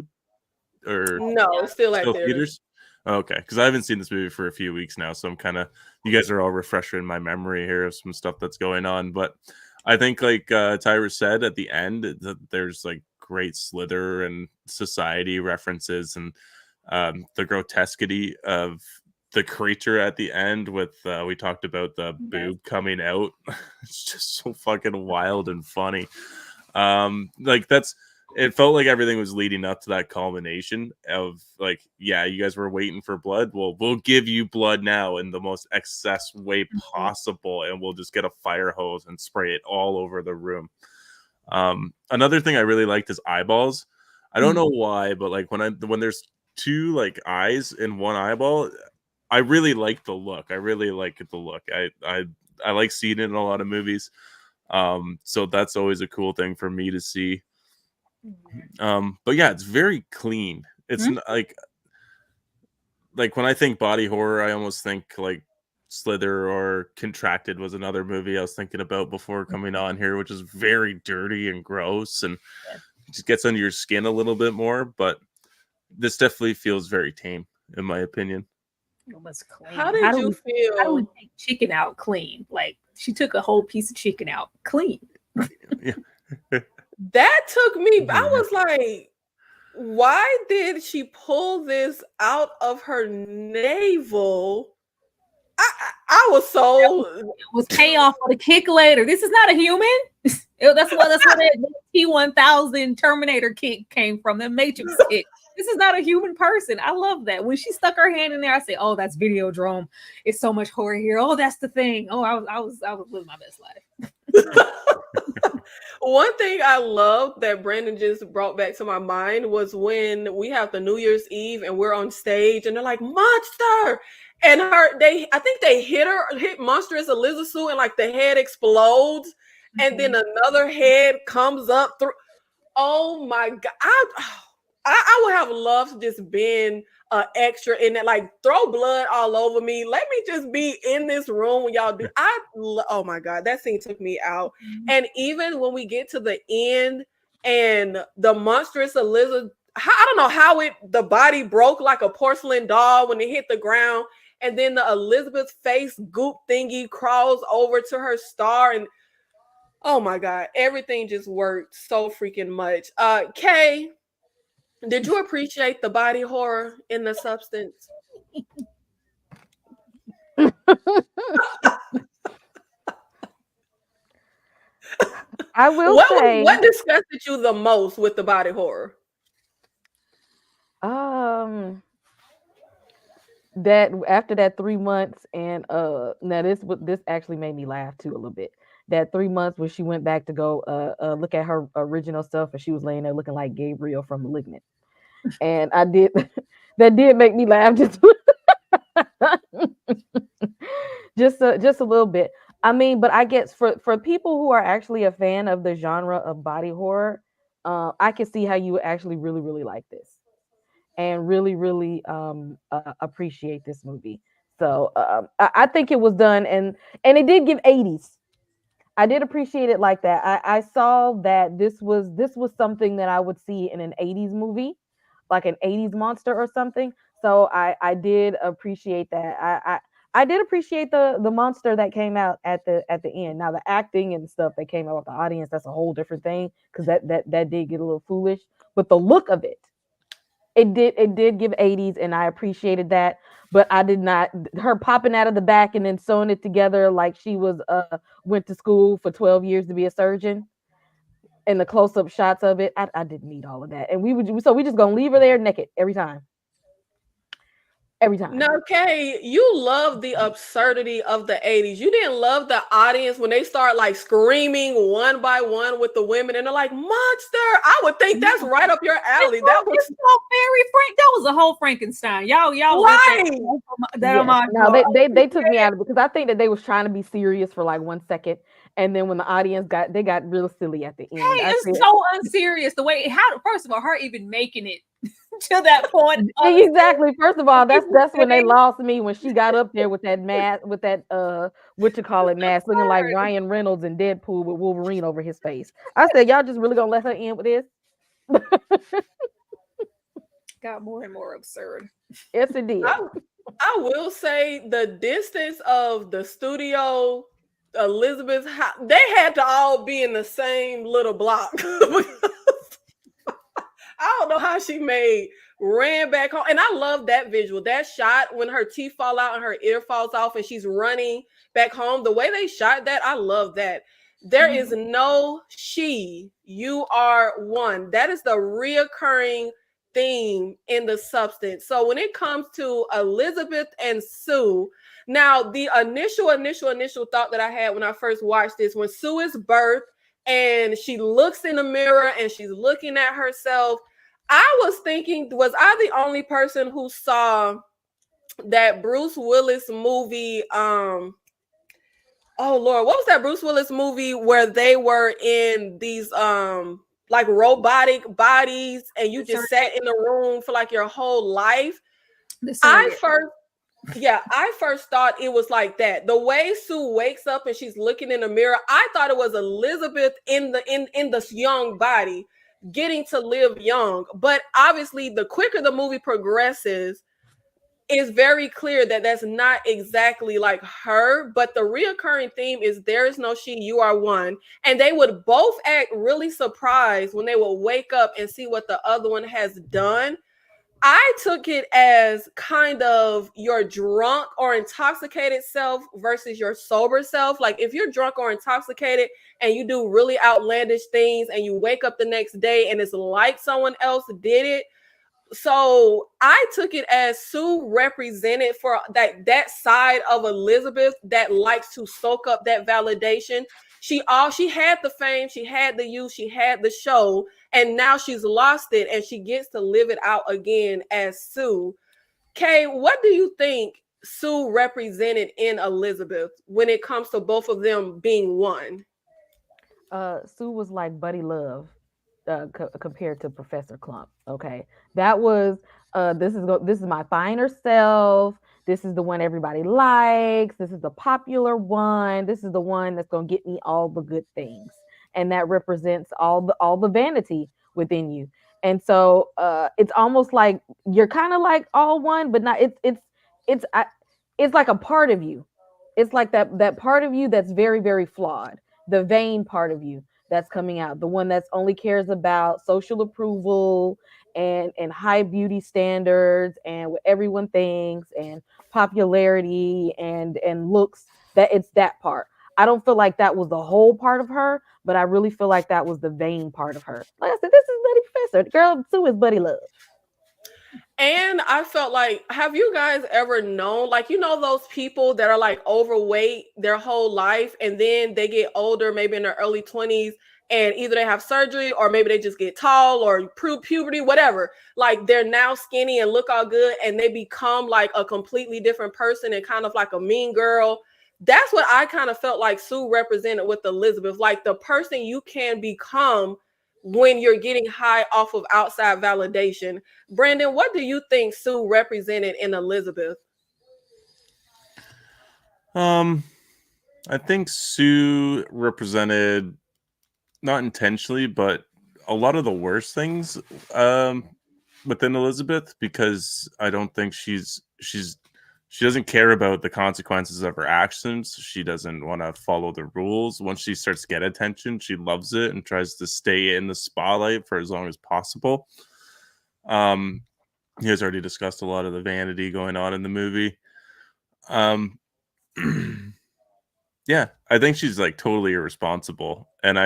or
no, still at
theaters? Okay, because I haven't seen this movie for a few weeks now, so I'm kind of, you guys are all refreshing my memory here of some stuff that's going on. But I think, like Tyra said at the end, that there's like great Slither and Society references, and the grotesquity of the creature at the end with we talked about the boob coming out. It's just so fucking wild and funny. Like, it felt like everything was leading up to that culmination of like, yeah, you guys were waiting for blood. Well, we'll give you blood now in the most excess way possible, and we'll just get a fire hose and spray it all over the room. Another thing I really liked is eyeballs. I don't know why, but like when there's two like eyes in one eyeball, I really like the look. I really like the look. I like seeing it in a lot of movies. So that's always a cool thing for me to see. But yeah, it's very clean. It's like when I think body horror, I almost think like Slither or Contracted was another movie I was thinking about before coming on here, which is very dirty and gross and just gets under your skin a little bit more. But this definitely feels very tame, in my opinion.
It was clean.
How did you feel?
How do we take chicken out clean? Like, she took a whole piece of chicken out clean.
Yeah.
That took me, I was like, why did she pull this out of her navel? I was so...
It was payoff for the kick later. This is not a human. That's where that T-1000 Terminator kick came from, the Matrix kick. This is not a human person. I love that. When she stuck her hand in there, I said, oh, that's Videodrome. It's so much horror here. Oh, that's the thing. Oh, I was living my best life.
One thing I love that Brandon just brought back to my mind was when we have the New Year's Eve and we're on stage and they're like, "Monster!" And I think they hit Monstrous Elizabeth Sue, and like the head explodes, and then another head comes up through. Oh my God. I would have loved to just been an extra in that, like throw blood all over me. Let me just be in this room when y'all do. Oh my God, that scene took me out. And even when we get to the end and the monstrous Elizabeth, I don't know how the body broke like a porcelain doll when it hit the ground. And then the Elizabeth face goop thingy crawls over to her star, and oh my God, everything just worked so freaking much. Kay, did you appreciate the body horror in the substance?
I will say,
what disgusted you the most with the body horror?
that after that 3 months, and now this actually made me laugh too a little bit. That 3 months where she went back to go look at her original stuff, and she was laying there looking like Gabriel from Malignant. And I did that did make me laugh just just a little bit. I mean, but I guess for people who are actually a fan of the genre of body horror, I can see how you would actually really really like this and really really appreciate this movie. So I think it was done, and it did give 80s. I did appreciate it like that. I saw that this was something that I would see in an 80s movie, like an 80s monster or something. So I did appreciate that. I did appreciate the monster that came out at the end. Now the acting and stuff that came out with the audience, that's a whole different thing, because that did get a little foolish. But the look of it did give 80s, and I appreciated that. But I did not, her popping out of the back and then sewing it together like she was went to school for 12 years to be a surgeon, and the close-up shots of it, I didn't need all of that. And we just gonna leave her there naked every time.
No, Kay, you love the absurdity of the 80s. You didn't love the audience when they start like screaming one by one with the women and they're like, "Monster!" I would think that's right up your alley. That was
so very Frank. That was a whole Frankenstein. Y'all
right.
No, they took me out of it because I think that they was trying to be serious for like 1 second, and then when the audience got real silly at the end.
Hey, it's so unserious the way first of all, her even making it to that point.
Exactly. First of all, that's when they lost me, when she got up there with that mask, with that mask, looking like Ryan Reynolds in Deadpool with Wolverine over his face. I said, y'all just really gonna let her in with this?
Got more and more absurd.
Yes, it did.
I will say the distance of the studio, Elizabeth's house, they had to all be in the same little block. I don't know how she ran back home. And I love that visual, that shot when her teeth fall out and her ear falls off and she's running back home. The way they shot that, I love that. There is no she, you are one. That is the reoccurring theme in the substance. So when it comes to Elizabeth and Sue, now the initial thought that I had when I first watched this, when Sue is birthed and she looks in the mirror and she's looking at herself, I was thinking, was I the only person who saw that Bruce Willis movie? Oh Lord, what was that Bruce Willis movie where they were in these like robotic bodies and you just sat in the room for like your whole life? I first thought it was like that. The way Sue wakes up and she's looking in the mirror, I thought it was Elizabeth in this young body, getting to live young. But obviously, the quicker the movie progresses, it's very clear that that's not exactly like her. But the reoccurring theme is there is no she, you are one. And they would both act really surprised when they would wake up and see what the other one has done. I took it as kind of your drunk or intoxicated self versus your sober self. Like if you're drunk or intoxicated and you do really outlandish things and you wake up the next day and it's like someone else did it. So I took it as Sue represented for that side of Elizabeth that likes to soak up that validation. she had the fame, she had the youth, she had the show, and now she's lost it, and she gets to live it out again as Sue. Kay, what do you think Sue represented in Elizabeth when it comes to both of them being one?
Sue was like Buddy Love compared to Professor Clump. Okay, that was this is my finer self. This is the one everybody likes. This is the popular one. This is the one that's gonna get me all the good things, and that represents all the vanity within you. And so it's almost like you're kind of like all one, but not. It's it's like a part of you. It's like that part of you that's very very flawed, the vain part of you that's coming out, the one that's only cares about social approval and high beauty standards and what everyone thinks and popularity and looks. That it's that part. I don't feel like that was the whole part of her, but I really feel like that was the vain part of her. Like I said, this is Buddy Professor. The girl Sue is Buddy Love.
And I felt like, have you guys ever known, like, those people that are like overweight their whole life and then they get older, maybe in their early 20s, and either they have surgery or maybe they just get tall or puberty, whatever. Like they're now skinny and look all good and they become like a completely different person and kind of like a mean girl. That's what I kind of felt like Sue represented with Elizabeth, like the person you can become when you're getting high off of outside validation. Brandon, what do you think Sue represented in Elizabeth?
I think Sue represented, not intentionally, but a lot of the worst things within Elizabeth, because I don't think she doesn't care about the consequences of her actions. She doesn't want to follow the rules. Once she starts to get attention, she loves it and tries to stay in the spotlight for as long as possible. You guys already discussed a lot of the vanity going on in the movie. Yeah, I think she's like totally irresponsible, and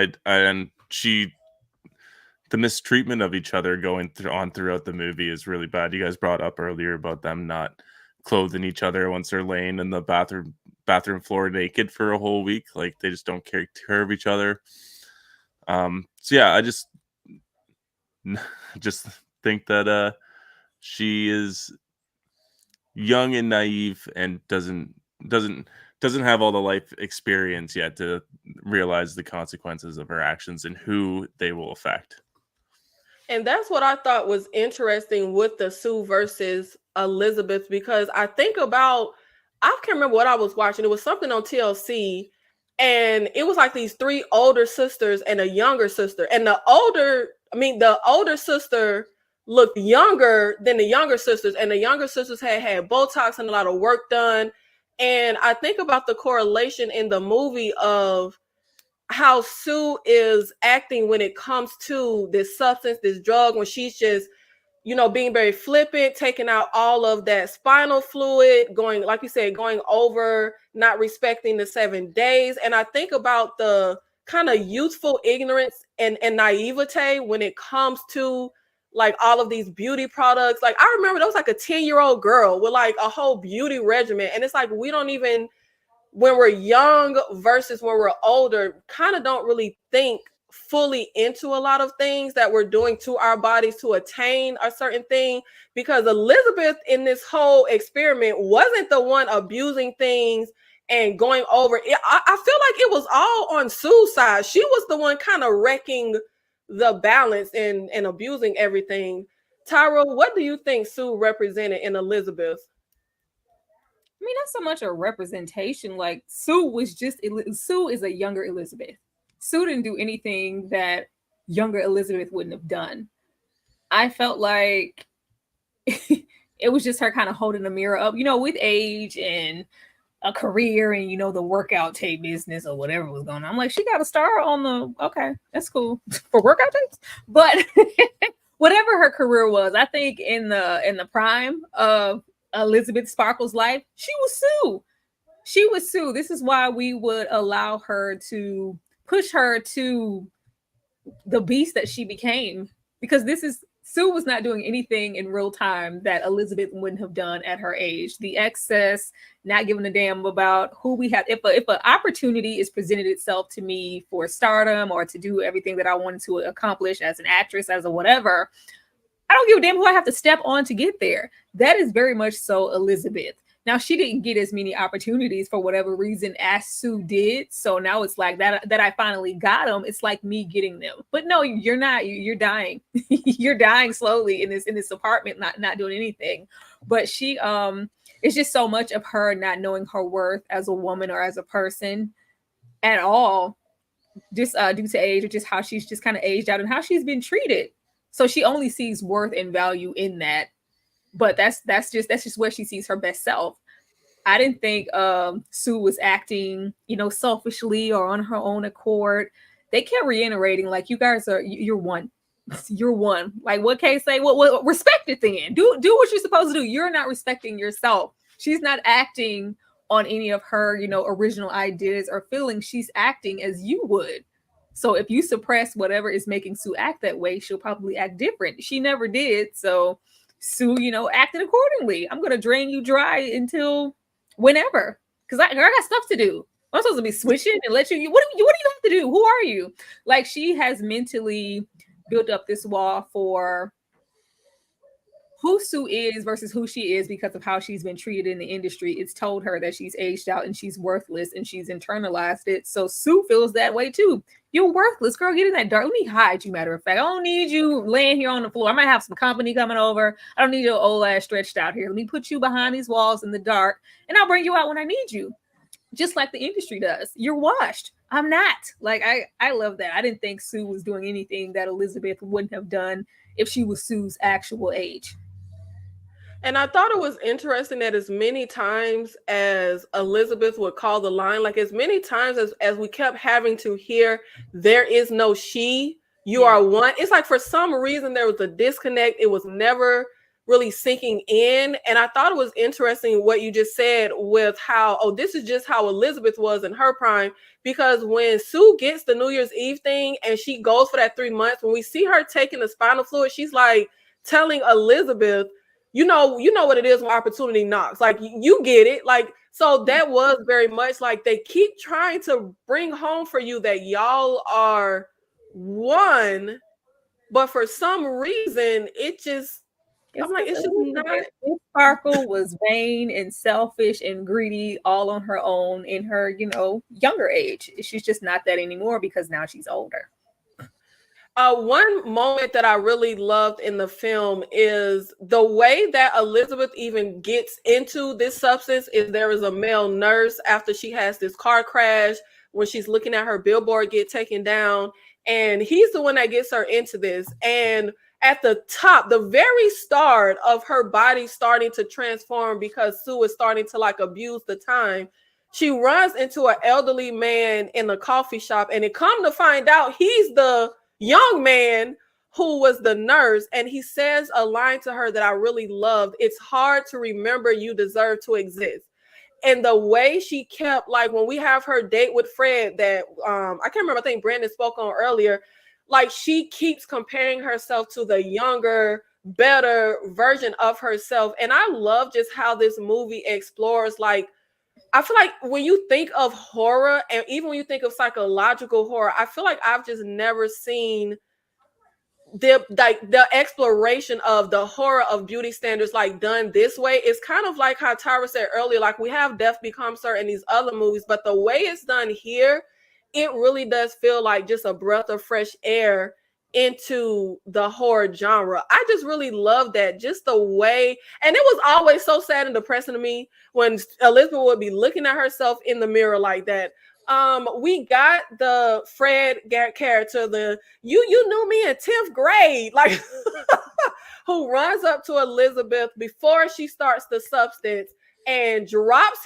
the mistreatment of each other going throughout the movie is really bad. You guys brought up earlier about them not clothing each other once they're laying in the bathroom floor naked for a whole week. Like they just don't take care of each other. So yeah, I just think that she is young and naive and doesn't have all the life experience yet to realize the consequences of her actions and who they will affect.
And that's what I thought was interesting with the Sue versus Elizabeth, because I think about, I can't remember what I was watching. It was something on TLC, and it was like these three older sisters and a younger sister. And the older sister looked younger than the younger sisters, and the younger sisters had Botox and a lot of work done. And I think about the correlation in the movie of how Sue is acting when it comes to this substance, this drug, when she's just, being very flippant, taking out all of that spinal fluid, going, like you said, going over, not respecting the 7 days. And I think about the kind of youthful ignorance and naivete when it comes to like all of these beauty products. Like I remember there was like a 10-year-old girl with like a whole beauty regimen. And it's like, we don't even, when we're young versus when we're older, kind of don't really think fully into a lot of things that we're doing to our bodies to attain a certain thing. Because Elizabeth in this whole experiment wasn't the one abusing things and going over it. I feel like it was all on Sue's side. She was the one kind of wrecking the balance and abusing everything. Tyra, what do you think Sue represented in Elizabeth?
I mean, not so much a representation. Like Sue is a younger Elizabeth. Sue didn't do anything that younger Elizabeth wouldn't have done. I felt like it was just her kind of holding the mirror up, with age and a career and, the workout tape business or whatever was going on. I'm like, she got a star on okay, that's cool for workout tapes. But whatever her career was, I think in the prime of Elizabeth Sparkle's life, she was Sue. This is why we would allow her to push her to the beast that she became, because this is Sue was not doing anything in real time that Elizabeth wouldn't have done at her age. The excess, not giving a damn about who we have. If an opportunity is presented itself to me for stardom or to do everything that I wanted to accomplish as an actress, as a whatever, I don't give a damn who I have to step on to get there. That is very much so Elizabeth. Now, she didn't get as many opportunities for whatever reason as Sue did. So now it's like that I finally got them. It's like me getting them. But no, you're not. You're dying. You're dying slowly in this apartment, not doing anything. But she it's just so much of her not knowing her worth as a woman or as a person at all, just due to age, or just how she's just kind of aged out and how she's been treated. So she only sees worth and value in that. But that's just where she sees her best self. I didn't think Sue was acting, selfishly or on her own accord. They kept reiterating, like, you guys you're one. You're one. Like, what Kay say? What respect it then. Do what you're supposed to do. You're not respecting yourself. She's not acting on any of her, original ideas or feelings. She's acting as you would. So if you suppress whatever is making Sue act that way, she'll probably act different. She never did. So Sue, acted accordingly. I'm gonna drain you dry until whenever, because I got stuff to do. I'm supposed to be switching and let you. What do you have to do? Who are you? Like, she has mentally built up this wall for who Sue is versus who she is because of how she's been treated in the industry. It's told her that she's aged out and she's worthless, and she's internalized it. So Sue feels that way too. You're worthless, girl. Get in that dark. Let me hide you, matter of fact. I don't need you laying here on the floor. I might have some company coming over. I don't need your old ass stretched out here. Let me put you behind these walls in the dark, and I'll bring you out when I need you. Just like the industry does. You're washed. I'm not. Like, I love that. I didn't think Sue was doing anything that Elizabeth wouldn't have done if she was Sue's actual age.
And I thought it was interesting that as many times as Elizabeth would call the line, like as many times as we kept having to hear, there is no she, you are one. It's like for some reason there was a disconnect. It was never really sinking in. And I thought it was interesting what you just said with how, this is just how Elizabeth was in her prime. Because when Sue gets the New Year's Eve thing and she goes for that 3 months, when we see her taking the spinal fluid, she's like telling Elizabeth, you know what it is when opportunity knocks. Like, you get it. Like, so that was very much like they keep trying to bring home for you that y'all are one, but for some reason it's just not.
Sparkle was vain and selfish and greedy all on her own in her, younger age. She's just not that anymore because now she's older.
One moment that I really loved in the film is the way that Elizabeth even gets into this substance. Is there is a male nurse after she has this car crash when she's looking at her billboard get taken down, and he's the one that gets her into this. And at the top, the very start of her body starting to transform because Sue is starting to like abuse the time, she runs into an elderly man in a coffee shop, and it come to find out he's the young man who was the nurse, and he says a line to her that I really loved. It's hard to remember you deserve to exist. And the way she kept, like, when we have her date with Fred that I can't remember, I think Brandon spoke on earlier, like, she keeps comparing herself to the younger, better version of herself. And I love just how this movie explores, like, I feel like when you think of horror, and even when you think of psychological horror, I feel like I've just never seen the exploration of the horror of beauty standards like done this way. It's kind of like how Tyra said earlier, like we have Death Becomes Her in these other movies, but the way it's done here, it really does feel like just a breath of fresh air into the horror genre. I just really love that, just the way. And it was always so sad and depressing to me when Elizabeth would be looking at herself in the mirror like that. We got the Fred character, the you knew me in 10th grade, like who runs up to Elizabeth before she starts the substance and he writes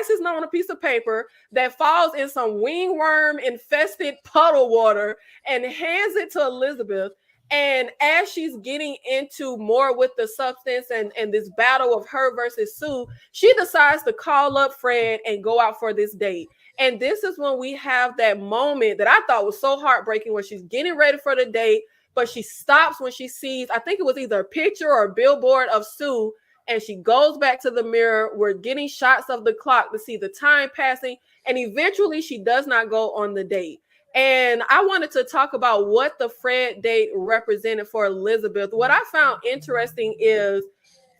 his name on a piece of paper that falls in some wingworm infested puddle water and hands it to Elizabeth. And as she's getting into more with the substance and this battle of her versus Sue, she decides to call up Fred and go out for this date. And this is when we have that moment that I thought was so heartbreaking, when she's getting ready for the date, but she stops when she sees, I think it was either a picture or a billboard of Sue, and she goes back to the mirror. We're getting shots of the clock to see the time passing, and eventually she does not go on the date. And I wanted to talk about what the Fred date represented for Elizabeth. What I found interesting is,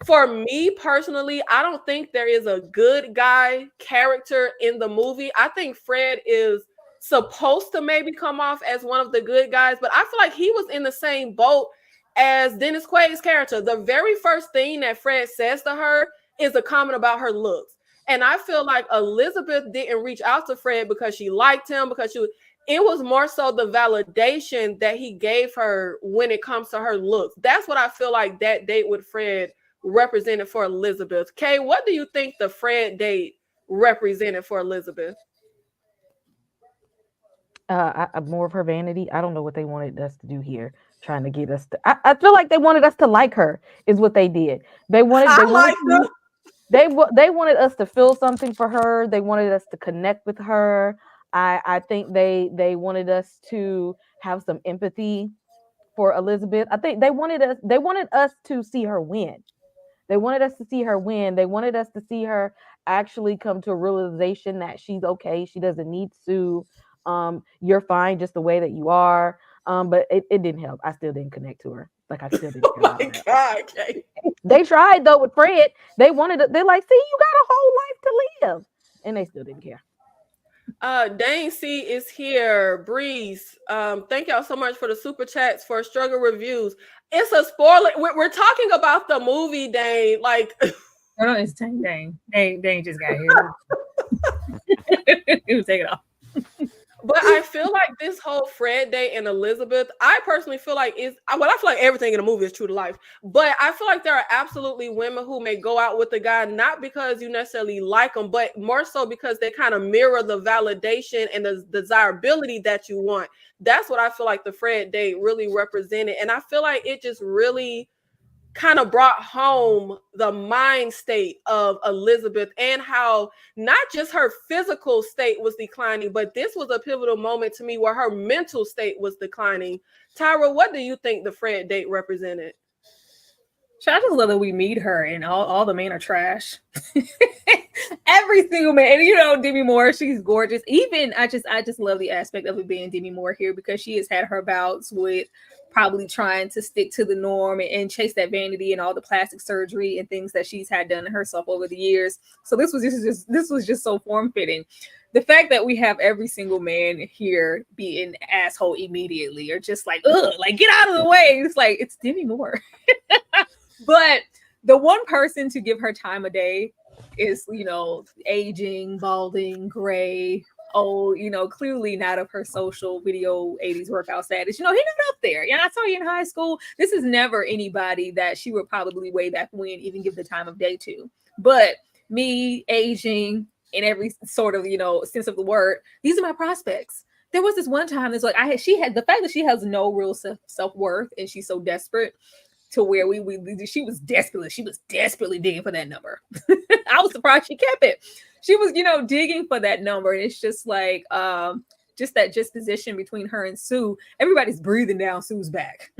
for me personally, I don't think there is a good guy character in the movie. I think Fred is supposed to maybe come off as one of the good guys, but I feel like he was in the same boat as Dennis Quaid's character. The very first thing that Fred says to her is a comment about her looks. And I feel like Elizabeth didn't reach out to Fred because she liked him, because it was more so the validation that he gave her when it comes to her looks. That's what I feel like that date with Fred represented for Elizabeth. Kay, what do you think the Fred date represented for Elizabeth?
More of her vanity. I don't know what they wanted us to do here, trying to get us to. I feel like they wanted us to like her, is what they did. They wanted us to feel something for her. They wanted us to connect with her. I think they wanted us to have some empathy for Elizabeth. I think they wanted us to see her win. They wanted us to see her win. They wanted us to see her actually come to a realization that she's okay. She doesn't need Sue. You're fine just the way that you are. But it didn't help. I still didn't connect to her. Like, I still didn't.
Oh my God, Kay.
They tried though with Fred. They're like, see, you got a whole life to live, and they still didn't care.
Dane C is here. Breeze, thank y'all so much for the super chats for struggle reviews. It's a spoiler. We're talking about the movie, Dane. Like,
no, it's Dane. Dane just got here. He was taking off.
but I feel like this whole Fred date and Elizabeth, I personally feel like I feel like everything in the movie is true to life. But I feel like there are absolutely women who may go out with a guy not because you necessarily like them, but more so because they kind of mirror the validation and the desirability that you want. That's what I feel like the Fred date really represented. And I feel like it just really kind of brought home the mind state of Elizabeth, and how not just her physical state was declining, but this was a pivotal moment to me where her mental state was declining. Tyra, what do you think the Fred date represented?
I just love that we meet her and all the men are trash. Every single man. And Demi Moore, she's gorgeous. Even I just love the aspect of it being Demi Moore here, because she has had her bouts with probably trying to stick to the norm and chase that vanity and all the plastic surgery and things that she's had done to herself over the years. So this was just so form fitting. The fact that we have every single man here be an asshole immediately, or just like, ugh, like, get out of the way. It's like, it's Demi Moore. But the one person to give her time of day is, aging, balding, gray, old, clearly not of her social video 80s workout status. He's not up there. Yeah, I saw you in high school. This is never anybody that she would probably way back when even give the time of day to. But me, aging, in every sort of, sense of the word, these are my prospects. There was this one time that's like, she had the fact that she has no real self-worth, and she's so desperate to where she was desperately digging for that number. I was surprised she kept it. She was, digging for that number. And it's just like, just that disposition between her and Sue. Everybody's breathing down Sue's back.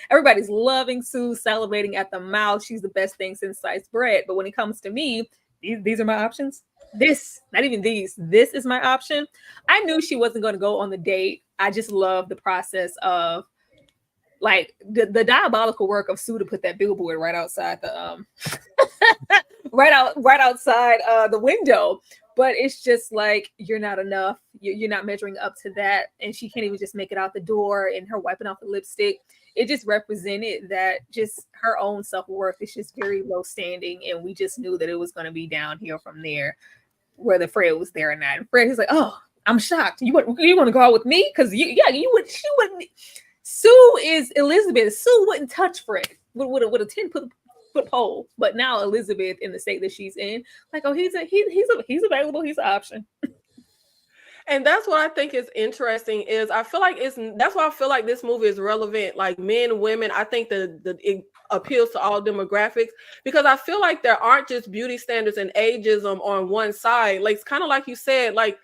Everybody's loving Sue, salivating at the mouth. She's the best thing since sliced bread. But when it comes to me, these are my options. This is my option. I knew she wasn't going to go on the date. I just love the process of, like, the diabolical work of Sue to put that billboard right outside the right outside the window. But it's just like, you're not enough. You're not measuring up to that. And she can't even just make it out the door, and her wiping off the lipstick. It just represented that just her own self-worth is just very low standing. And we just knew that it was going to be downhill from there, whether Fred was there or not. And Fred is like, oh, I'm shocked. You want to go out with me? Because she wouldn't. Sue is Elizabeth. Sue wouldn't touch Fred with a 10-foot pole. But now Elizabeth, in the state that she's in, like, oh, he's available. He's an option.
And that's what I think is interesting. Is I feel like that's why I feel like this movie is relevant. Like, men, women. I think it appeals to all demographics, because I feel like there aren't just beauty standards and ageism on one side. Like, it's kind of like you said, like,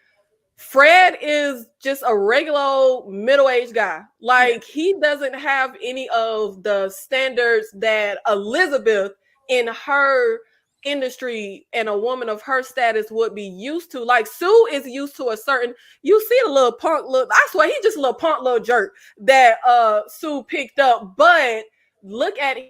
Fred is just a regular middle-aged guy. Like he doesn't have any of the standards that Elizabeth in her industry and a woman of her status would be used to. Like Sue is used to a certain, you see the little punk look. I swear he's just a little punk little jerk that Sue picked up. But look at him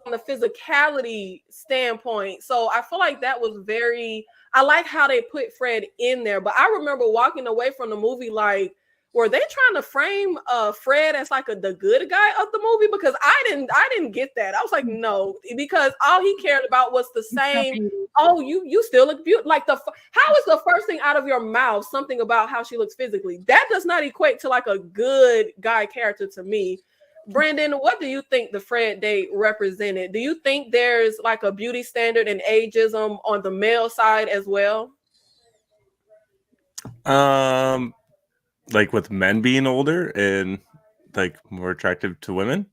on the physicality standpoint. So I feel like that was very, I like how they put Fred in there. But I remember walking away from the movie like, were they trying to frame Fred as like the good guy of the movie? Because I didn't get that. I was like, no, because all he cared about was the same. Oh, you still look beautiful. Like how is the first thing out of your mouth something about how she looks physically? That does not equate to like a good guy character to me. Brandon, what do you think the Fred date represented? Do you think there's like a beauty standard and ageism on the male side as well?
Like with men being older and like more attractive to women,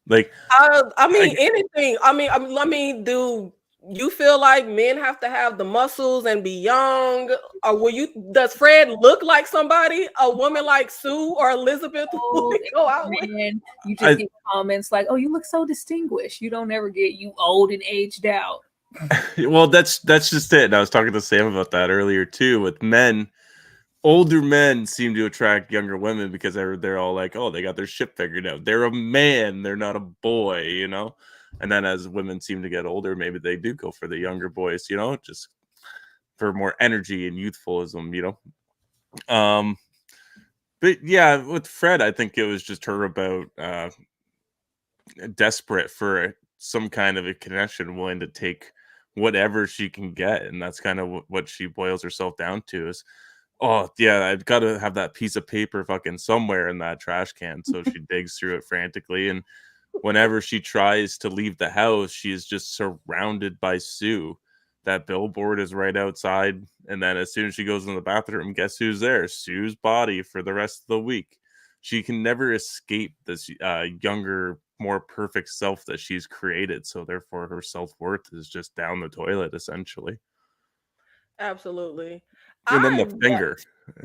like
I mean anything. I mean, do you feel like men have to have the muscles and be young, or does Fred look like somebody a woman like Sue or Elizabeth would go out with?
Man, you just get comments like, "Oh, you look so distinguished." You don't ever get you old and aged out.
Well, that's just it. And I was talking to Sam about that earlier too. With men, older men seem to attract younger women because they're all like, oh, they got their shit figured out. They're a man, they're not a boy, you know? And then as women seem to get older, maybe they do go for the younger boys, you know, just for more energy and youthfulism, you know? But yeah, with Fred, I think it was just her about desperate for some kind of a connection, willing to take whatever she can get. And that's kind of what she boils herself down to is, oh yeah, I've got to have that piece of paper fucking somewhere in that trash can. So she digs through it frantically. And whenever she tries to leave the house, she is just surrounded by Sue. That billboard is right outside. And then as soon as she goes in the bathroom, guess who's there? Sue's body for the rest of the week. She can never escape this younger, more perfect self that she's created. So therefore her self-worth is just down the toilet, essentially.
Absolutely.
And then the finger.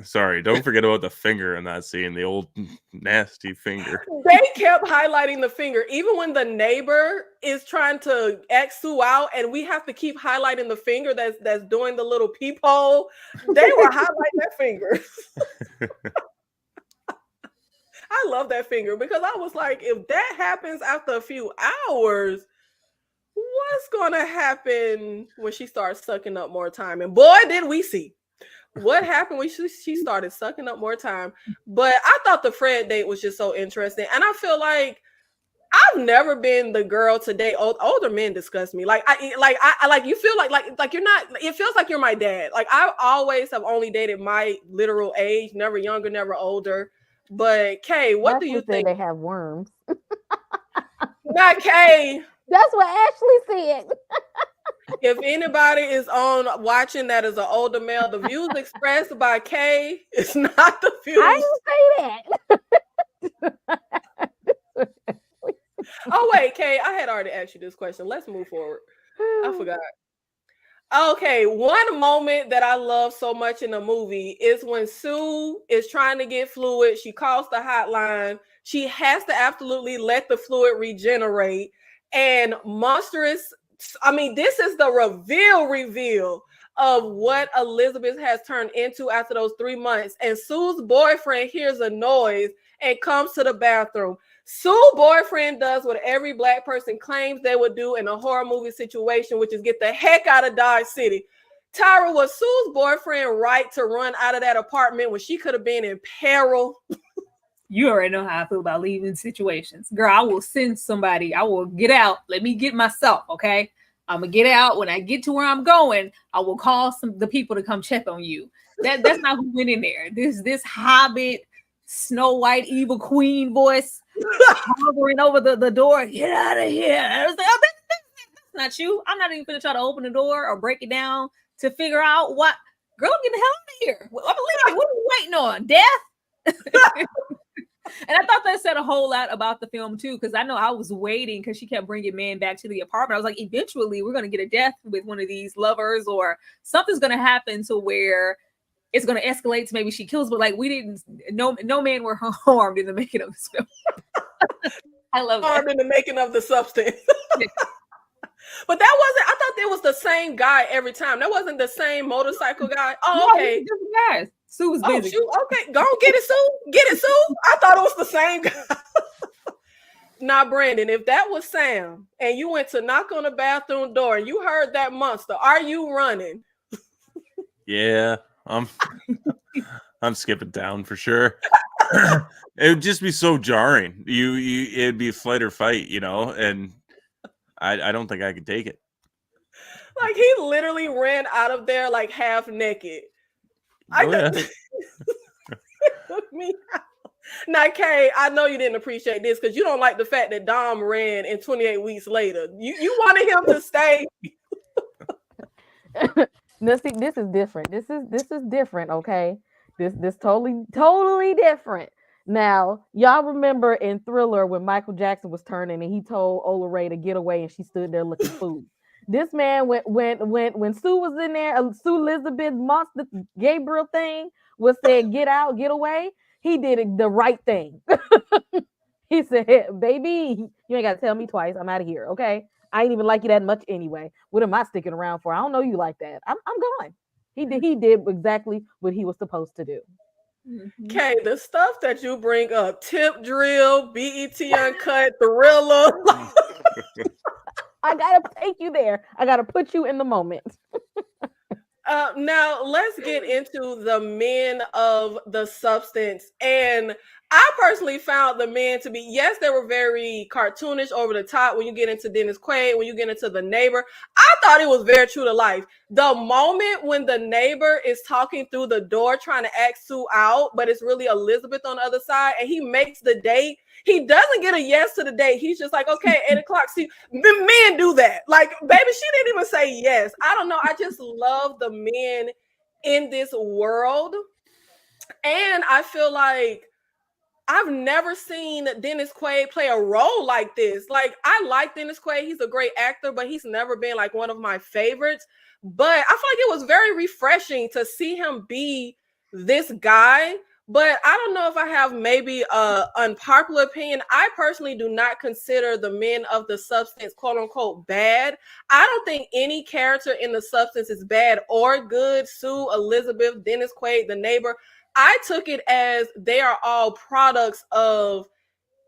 Sorry, don't forget about the finger in that scene, the old nasty finger.
They kept highlighting the finger, even when the neighbor is trying to X Sue out, and we have to keep highlighting the finger that's doing the little peephole. They were highlighting that finger. I love that finger because I was like, if that happens after a few hours, what's gonna happen when she starts sucking up more time? And boy, did we see what happened when she started sucking up more time. But I thought the Fred date was just so interesting, and I feel like I've never been the girl to date older men. Disgust me. Like I you feel like you're not. It feels like you're my dad. Like I always have only dated my literal age, never younger, never older. But Kay, what do you think?
They have worms.
Not Kay.
That's what Ashley said.
If anybody is on watching that is an older male, the views expressed by Kay is not the views.
I didn't say that.
Oh wait, Kay, I had already asked you this question. Let's move forward. I forgot. Okay, one moment that I love so much in the movie is when Sue is trying to get fluid. She calls the hotline. She has to absolutely let the fluid regenerate. And monstrous, I mean, this is the reveal of what Elizabeth has turned into after those 3 months. And Sue's boyfriend hears a noise and comes to the bathroom. Sue's boyfriend does what every Black person claims they would do in a horror movie situation, which is get the heck out of Dodge City. Tyra, was Sue's boyfriend right to run out of that apartment when she could have been in peril?
You already know how I feel about leaving situations. Girl, I will send somebody. I will get out. Let me get myself, okay? I'm going to get out. When I get to where I'm going, I will call the people to come check on you. That's not who went in there. This Hobbit, Snow White, evil queen voice hovering over the door. Get out of here. I was like, oh, that's not you. I'm not even going to try to open the door or break it down to figure out what. Girl, get the hell out of here. I'm leaving. What are you waiting on? Death? And I thought that said a whole lot about the film too, because I know I was waiting because she kept bringing men back to the apartment. I was like, eventually we're going to get a death with one of these lovers or something's going to happen to where it's going to escalate to maybe she kills, but like we didn't, no man were harmed in the making of this film. I love that.
Harmed in the making of the substance. But that wasn't, I thought it was the same guy every time. That wasn't the same motorcycle guy. Oh,
No,
okay.
different guys. Sue was
Oh,
busy.
shoot. Okay. Go on, get it, Sue. Get it, Sue. I thought it was the same guy. Now, Brandon, if that was Sam and you went to knock on the bathroom door and you heard that monster, are you running?
Yeah, I'm skipping down for sure. It would just be so jarring. It'd be fight or fight, and I don't think I could take it.
Like he literally ran out of there like half naked. Me. Now, Kay, I know you didn't appreciate this because you don't like the fact that Dom ran and 28 weeks later. You wanted him to stay.
No, see, this is different. This is different, okay? This totally different. Now, y'all remember in Thriller when Michael Jackson was turning and he told Ola Ray to get away and she stood there looking food. This man when Sue was in there, Sue Elizabeth monster Gabriel thing was saying get out, get away. He did it the right thing. He said, baby, you ain't got to tell me twice. I'm out of here, okay? I ain't even like you that much anyway. What am I sticking around for? I don't know you like that. I'm gone. He did exactly what he was supposed to do.
Okay, the stuff that you bring up, Tip Drill, BET Uncut, Thriller.
I gotta take you there. I gotta put you in the moment.
Now let's get into the men of the substance. And I personally found the men to be, yes, they were very cartoonish, over the top. When you get into Dennis Quaid, when you get into the neighbor, I thought it was very true to life. The moment when the neighbor is talking through the door trying to ask Sue out, but it's really Elizabeth on the other side, and he makes the date. He doesn't get a yes to the date. He's just like, okay, 8 o'clock. See, men do that. Like, baby, she didn't even say yes. I don't know. I just love the men in this world. And I feel like I've never seen Dennis Quaid play a role like this. Like, I like Dennis Quaid. He's a great actor, but he's never been like one of my favorites. But I feel like it was very refreshing to see him be this guy. But I don't know if I have maybe an unpopular opinion. I personally do not consider the men of the substance, quote unquote, bad. I don't think any character in the substance is bad or good. Sue, Elizabeth, Dennis Quaid, the neighbor. I took it as they are all products of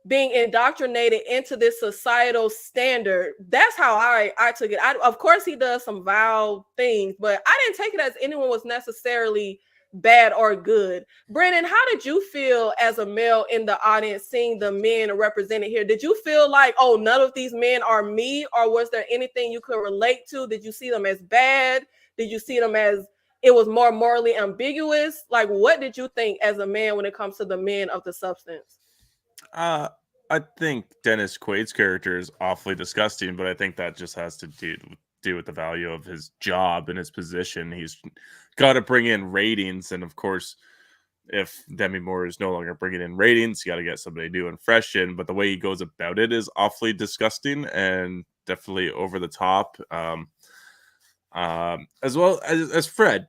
being indoctrinated into this societal standard. That's how I took it. Of course, he does some vile things, but I didn't take it as anyone was necessarily bad or good. Brandon, how did you feel as a male in the audience seeing the men represented here? Did you feel like, oh, none of these men are me? Or was there anything you could relate to? Did you see them as bad? Did you see them as it was more morally ambiguous? Like, what did you think as a man when it comes to the men of the substance?
I think Dennis Quaid's character is awfully disgusting, but I think that just has to do with the value of his job and his position. He's got to bring in ratings, and of course, if Demi Moore is no longer bringing in ratings, you got to get somebody new and fresh in. But the way he goes about it is awfully disgusting and definitely over the top. As well as Fred.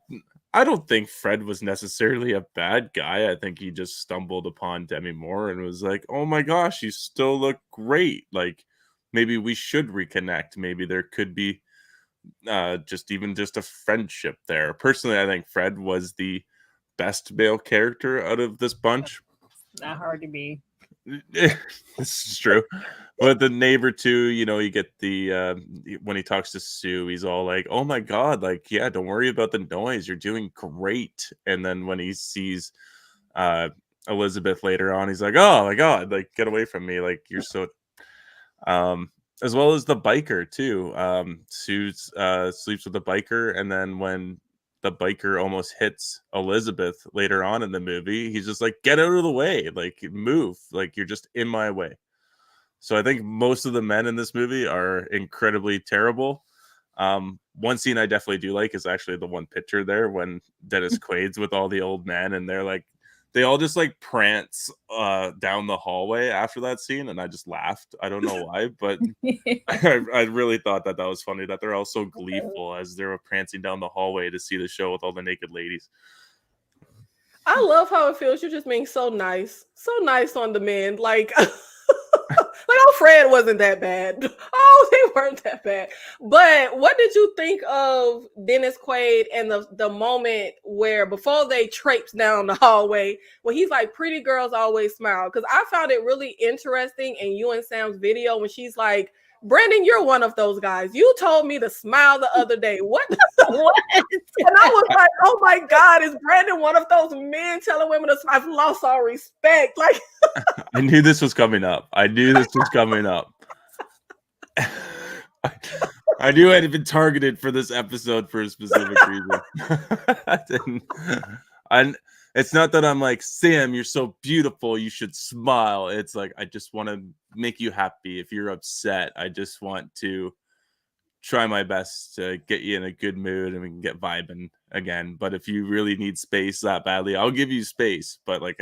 I don't think Fred was necessarily a bad guy. I think he just stumbled upon Demi Moore and was like, oh my gosh, you still look great. Like, maybe we should reconnect. Maybe there could be just a friendship there. Personally, I think Fred was the best male character out of this bunch.
Not hard to be.
This is true. But the neighbor too, you get the when he talks to Sue, he's all like, oh my god, like, yeah, don't worry about the noise, you're doing great. And then when he sees Elizabeth later on, he's like, oh my god, like, get away from me, like, you're so as well as the biker too. Sue sleeps with the biker, and then when the biker almost hits Elizabeth later on in the movie, he's just like, get out of the way, like, move, like, you're just in my way. So I think most of the men in this movie are incredibly terrible. One scene I definitely do like is actually the one picture there when Dennis Quaid's with all the old men, and they all just like prance down the hallway after that scene, and I just laughed. I don't know why, but I really thought that was funny, that they're all so gleeful as they were prancing down the hallway to see the show with all the naked ladies.
I love how it feels. You're just being so nice on the men. Like, like, oh, Fred wasn't that bad. Oh, they weren't that bad. But what did you think of Dennis Quaid and the moment where before they traipse down the hallway, when he's like, "Pretty girls always smile"? Because I found it really interesting in you and Sam's video when she's like, "Brandon, you're one of those guys. You told me to smile the other day. What?"
What?
And I was like, "Oh my God, is Brandon one of those men telling women to smile?" I've lost all respect. Like,
I knew this was coming up. I knew I knew I'd been targeted for this episode for a specific reason. And it's not that I'm like, Sam, you're so beautiful, you should smile. It's like, I just want to make you happy. If you're upset, I just want to try my best to get you in a good mood and we can get vibing again. But if you really need space that badly, I'll give you space. But like,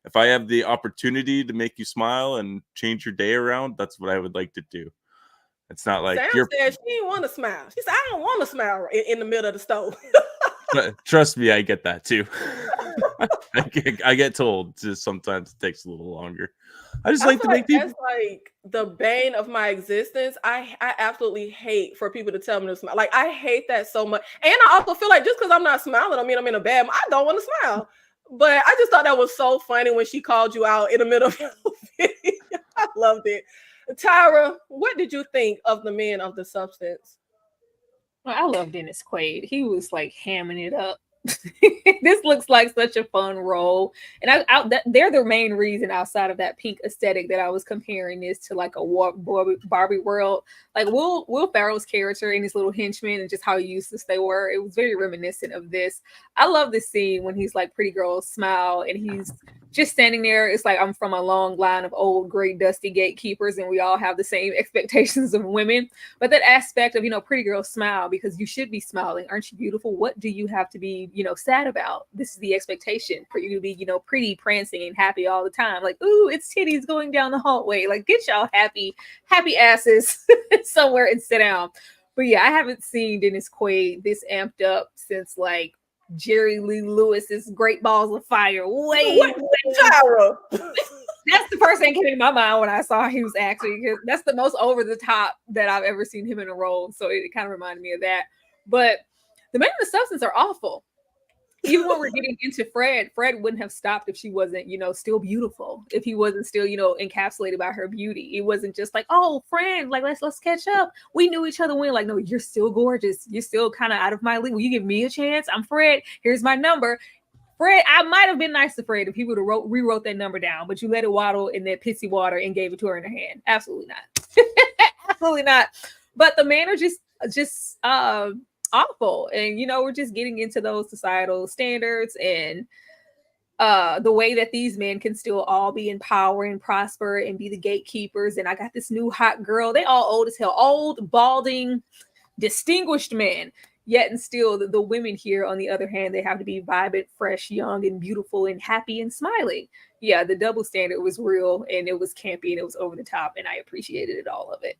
if I have the opportunity to make you smile and change your day around, that's what I would like to do. It's not like
Sam said she didn't want to smile. She said, "I don't want to smile in the middle of the stove."
Trust me, I get that too. I get told just sometimes it takes a little longer. I just like to make people.
That's like the bane of my existence. I absolutely hate for people to tell me to smile. Like, I hate that so much. And I also feel like just because I'm not smiling, I mean I'm in a bad mood. I don't want to smile. But I just thought that was so funny when she called you out in the middle of the video. I loved it. Tyra, what did you think of the men of the substance?
Well, I love Dennis Quaid. He was like hamming it up. This looks like such a fun role, and they're the main reason outside of that pink aesthetic that I was comparing this to like a Barbie world. Like Will Ferrell's character and his little henchmen and just how useless they were. It was very reminiscent of this. I love this scene when he's like, "Pretty girls smile," and he's just standing there. It's like I'm from a long line of old, great, dusty gatekeepers, and we all have the same expectations of women. But that aspect of, pretty girls smile because you should be smiling. Aren't you beautiful? What do you have to be, sad about? This is the expectation for you to be, pretty, prancing, and happy all the time. Like, ooh, it's titties going down the hallway. Like, get y'all happy asses somewhere and sit down. But yeah, I haven't seen Dennis Quaid this amped up since like Jerry Lee Lewis's Great Balls of Fire.
Tyra.
That's the first thing that came to my mind when I saw he was acting, because that's the most over the top that I've ever seen him in a role. So it kind of reminded me of that. But the men of the substance are awful. Even when we're getting into Fred wouldn't have stopped if she wasn't, still beautiful. If he wasn't still, encapsulated by her beauty. It wasn't just like, "Oh, friend, like let's catch up. We knew each other when." Like, no, you're still gorgeous. You're still kind of out of my league. Will you give me a chance? I'm Fred. Here's my number. Fred, I might have been nice to Fred if he would have rewrote that number down, but you let it waddle in that pissy water and gave it to her in her hand. Absolutely not. Absolutely not. But the men are just awful. And we're just getting into those societal standards and the way that these men can still all be in power and prosper and be the gatekeepers. And I got this new hot girl. They all old as hell, old, balding, distinguished men. Yet and still, the women here, on the other hand, they have to be vibrant, fresh, young, and beautiful, and happy and smiling. Yeah, the double standard was real, and it was campy, and it was over the top, and I appreciated it, all of it.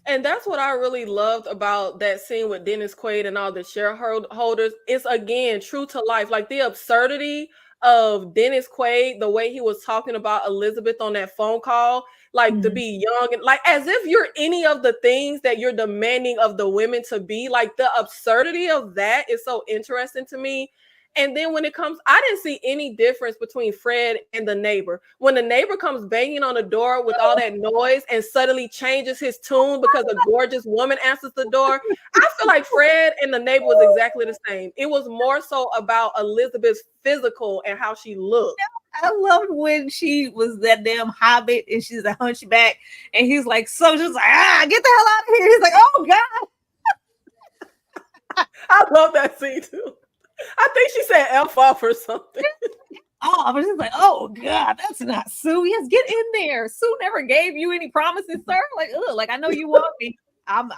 And that's what I really loved about that scene with Dennis Quaid and all the shareholders. It's, again, true to life. Like, the absurdity of Dennis Quaid, the way he was talking about Elizabeth on that phone call, like to be young and like as if you're any of the things that you're demanding of the women to be. Like, the absurdity of that is so interesting to me. And then when it comes, I didn't see any difference between Fred and the neighbor. When the neighbor comes banging on the door with all that noise and suddenly changes his tune because a gorgeous woman answers the door, I feel like Fred and the neighbor was exactly the same. It was more so about Elizabeth's physical and how she looked.
I loved when she was that damn hobbit and she's a hunchback and he's like, so she's like, get the hell out of here. He's like, oh God.
I love that scene too. I think she said F off or something.
Oh, I was just like, oh God, that's not Sue. Yes, get in there. Sue never gave you any promises, sir. Like, like I know you want me. I'm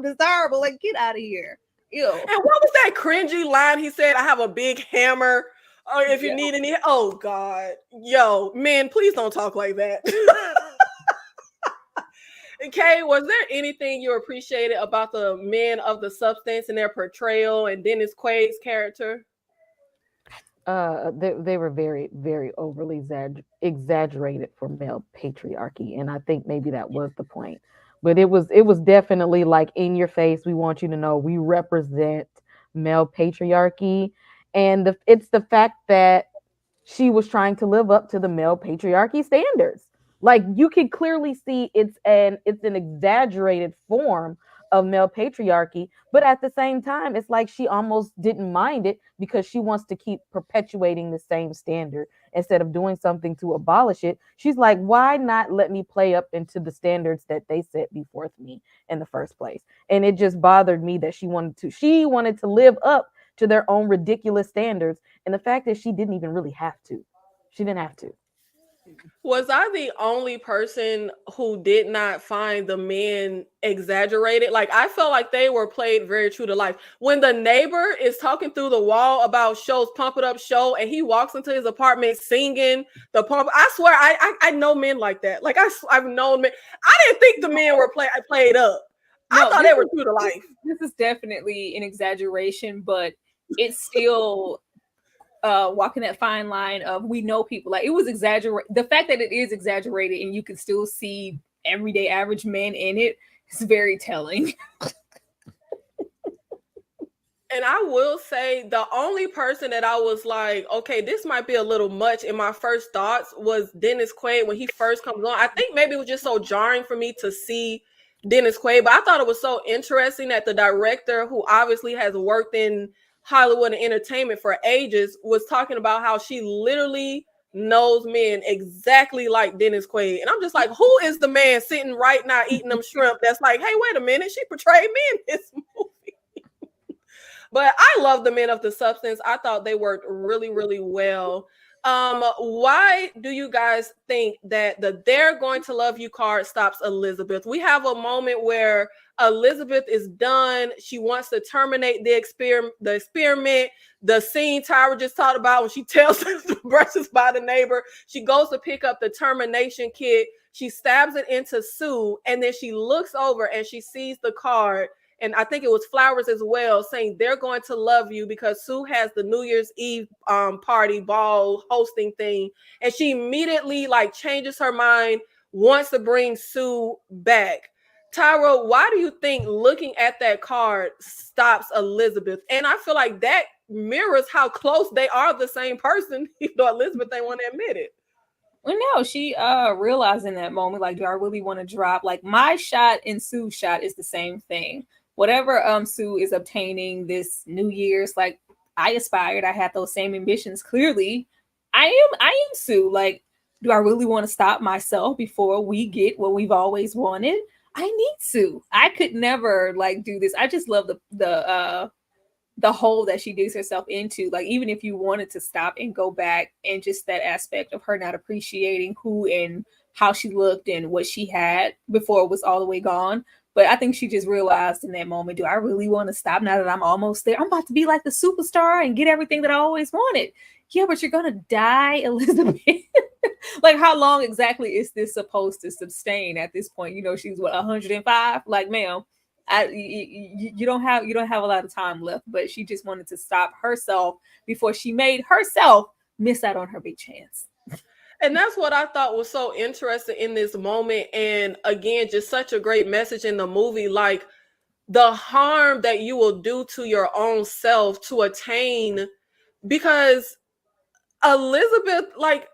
desirable. Like, get out of here. Ew.
And what was that cringy line he said? "I have a big hammer. Or if you need any." Oh God, yo, men, please don't talk like that. Kay, was there anything you appreciated about the men of the substance and their portrayal and Dennis Quaid's character?
They were very, very overly exaggerated for male patriarchy, and I think maybe that was the point. But it was definitely like in your face. We want you to know we represent male patriarchy, and it's the fact that she was trying to live up to the male patriarchy standards. Like you can clearly see it's an exaggerated form of male patriarchy, but at the same time, it's like she almost didn't mind it because she wants to keep perpetuating the same standard instead of doing something to abolish it. She's like, why not let me play up into the standards that they set before me in the first place? And it just bothered me that she wanted to live up to their own ridiculous standards, and the fact that she didn't even really have to. She didn't have to.
Was I the only person who did not find the men exaggerated? Like I felt like they were played very true to life. When the neighbor is talking through the wall about Show's Pump It Up Show, and he walks into his apartment singing the pump, I swear I know men like that. Like I've known men. I didn't think the men were played up. I
No,
thought
this
they were
is
true to life.
this is definitely an exaggeration, but it's still walking that fine line of we know people like it was exaggerated. The fact that it is exaggerated and you can still see everyday average men in it is very telling.
And I will say the only person that I was like, okay, this might be a little much in my first thoughts was Dennis Quaid when he first comes on. I think maybe it was just so jarring for me to see Dennis Quaid, but I thought it was so interesting that the director, who obviously has worked in Hollywood and entertainment for ages, was talking about how she literally knows men exactly like Dennis Quaid. And I'm just like, who is the man sitting right now eating them shrimp that's like, hey, wait a minute, she portrayed me in this movie. But I love the men of the substance. I thought they worked really, really well. Why do you guys think that the "They're Going to Love You" card stops Elizabeth? We have a moment where Elizabeth is done. She wants to terminate the experiment. The scene Tyra just talked about when she tells the brushes by the neighbor. She goes to pick up the termination kit. She stabs it into Sue, and then she looks over and she sees the card, and I think it was flowers as well, saying they're going to love you because Sue has the New Year's Eve party ball hosting thing, and she immediately like changes her mind, wants to bring Sue back. Tyra, why do you think looking at that card stops Elizabeth? And I feel like that mirrors how close they are the same person, even though Elizabeth ain't want to admit it.
Well, no, she realized in that moment, like, do I really want to drop? Like my shot and Sue's shot is the same thing. Whatever Sue is obtaining this New Year's, like I aspired, I had those same ambitions. Clearly, I am Sue. Like, do I really want to stop myself before we get what we've always wanted? I need Sue. I could never like do this. I just love the hole that she digs herself into. Like, even if you wanted to stop and go back, and just that aspect of her not appreciating who and how she looked and what she had before it was all the way gone. But I think she just realized in that moment, do I really want to stop now that I'm almost there? I'm about to be like the superstar and get everything that I always wanted. Yeah, but you're going to die, Elizabeth. Like, how long exactly is this supposed to sustain at this point? You know, she's what, 105? Like, ma'am, you don't have a lot of time left. But she just wanted to stop herself before she made herself miss out on her big chance.
And that's what I thought was so interesting in this moment. And again, just such a great message in the movie. Like the harm that you will do to your own self to attain, because Elizabeth, like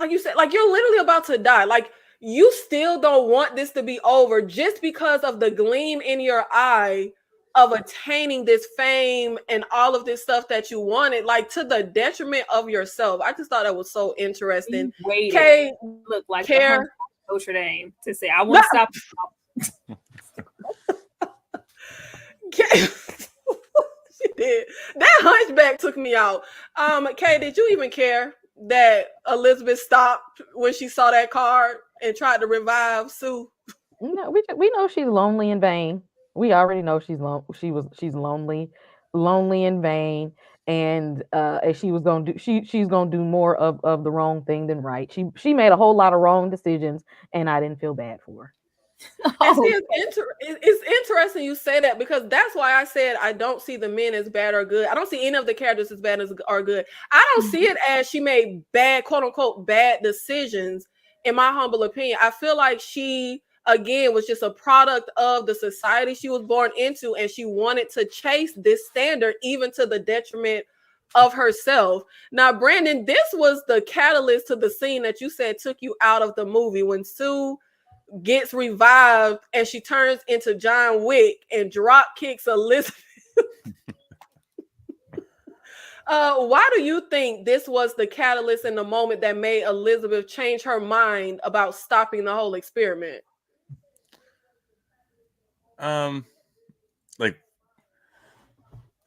you said, like you're literally about to die. Like you still don't want this to be over just because of the gleam in your eye of attaining this fame and all of this stuff that you wanted, like to the detriment of yourself. I just thought that was so interesting.
Waited,
Kay,
look like
care
Notre Dame to say, I want to stop.
Kay, she did. That hunchback took me out. Kay, did you even care that Elizabeth stopped when she saw that card and tried to revive Sue?
No, we know she's lonely in vain. We already know she's lonely in vain, and she was gonna do she's gonna do more of the wrong thing than right. She made a whole lot of wrong decisions, and I didn't feel bad for her.
And see, it's interesting you say that, because that's why I said I don't see the men as bad or good. I don't see any of the characters as bad as or good. I don't see it as she made bad, quote unquote, bad decisions. In my humble opinion, I feel like she again was just a product of the society she was born into, and she wanted to chase this standard even to the detriment of herself. Now, Brandon, this was the catalyst to the scene that you said took you out of the movie, when Sue gets revived and she turns into John Wick and drop kicks Elizabeth. Why do you think this was the catalyst in the moment that made Elizabeth change her mind about stopping the whole experiment?
Like,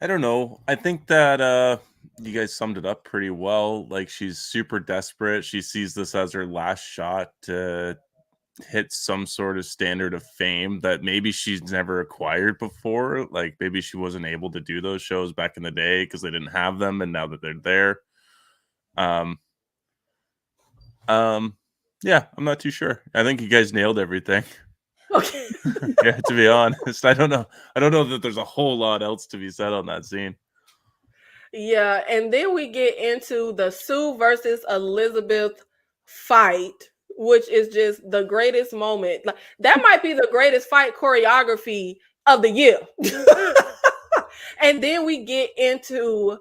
I don't know. I think that you guys summed it up pretty well. Like, she's super desperate. She sees this as her last shot to hit some sort of standard of fame that maybe she's never acquired before. Like, maybe she wasn't able to do those shows back in the day because they didn't have them, and now that they're there, yeah, I'm not too sure. I think you guys nailed everything.
Okay.
Yeah, to be honest, I don't know that there's a whole lot else to be said on that scene.
Yeah, and then we get into the Sue versus Elizabeth fight, which is just the greatest moment. Like, that might be the greatest fight choreography of the year. And then we get into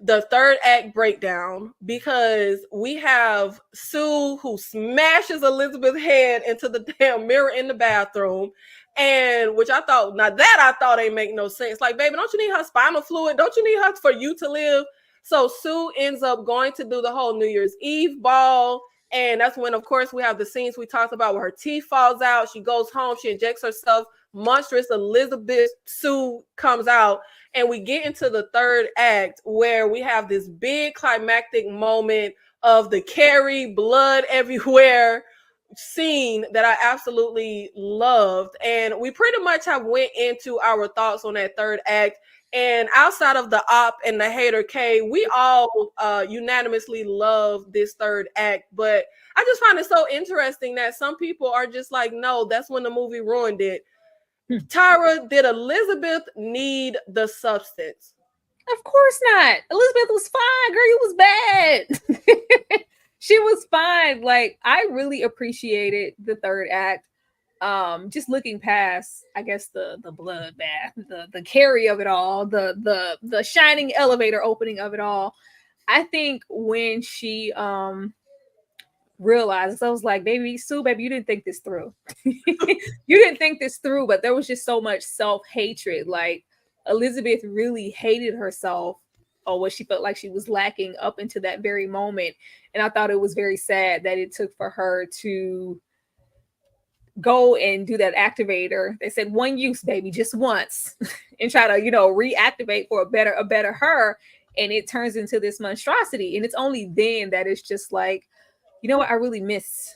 the third act breakdown, because we have Sue who smashes Elizabeth's head into the damn mirror in the bathroom. And which I thought ain't make no sense. Like, baby, don't you need her spinal fluid? Don't you need her for you to live? So Sue ends up going to do the whole New Year's Eve ball. And that's when, of course, we have the scenes we talked about where her teeth falls out. She goes home. She injects herself. Monstrous Elizabeth Sue comes out. And we get into the third act where we have this big climactic moment of the Carrie blood everywhere scene that I absolutely loved. And we pretty much have went into our thoughts on that third act. And outside of the op and the hater K, we all unanimously love this third act. But I just find it so interesting that some people are just like, no, that's when the movie ruined it. Tyra, did Elizabeth need the substance?
Of course not. Elizabeth was fine, girl. You was bad. She was fine. Like, I really appreciated the third act. Just looking past, I guess, the bloodbath, the carry of it all, the shining elevator opening of it all. I think when she realized, I was like, baby, Sue, baby, you didn't think this through. You didn't think this through, but there was just so much self-hatred. Like, Elizabeth really hated herself, or what she felt like she was lacking up into that very moment. And I thought it was very sad that it took for her to go and do that activator. They said one use, baby, just once, and try to, reactivate for a better her. And it turns into this monstrosity. And it's only then that it's just like, you know what? I really miss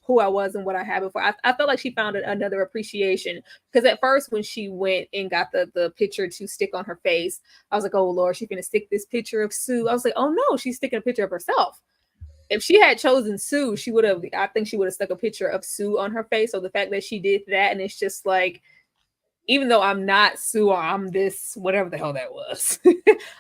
who I was and what I had before. I felt like she found another appreciation, because at first when she went and got the picture to stick on her face, I was like, oh Lord, she's gonna stick this picture of Sue. I was like, oh no, she's sticking a picture of herself. If she had chosen Sue, I think she would have stuck a picture of Sue on her face. So the fact that she did that, and it's just like, even though I'm not Sue, or I'm this, whatever the hell that was,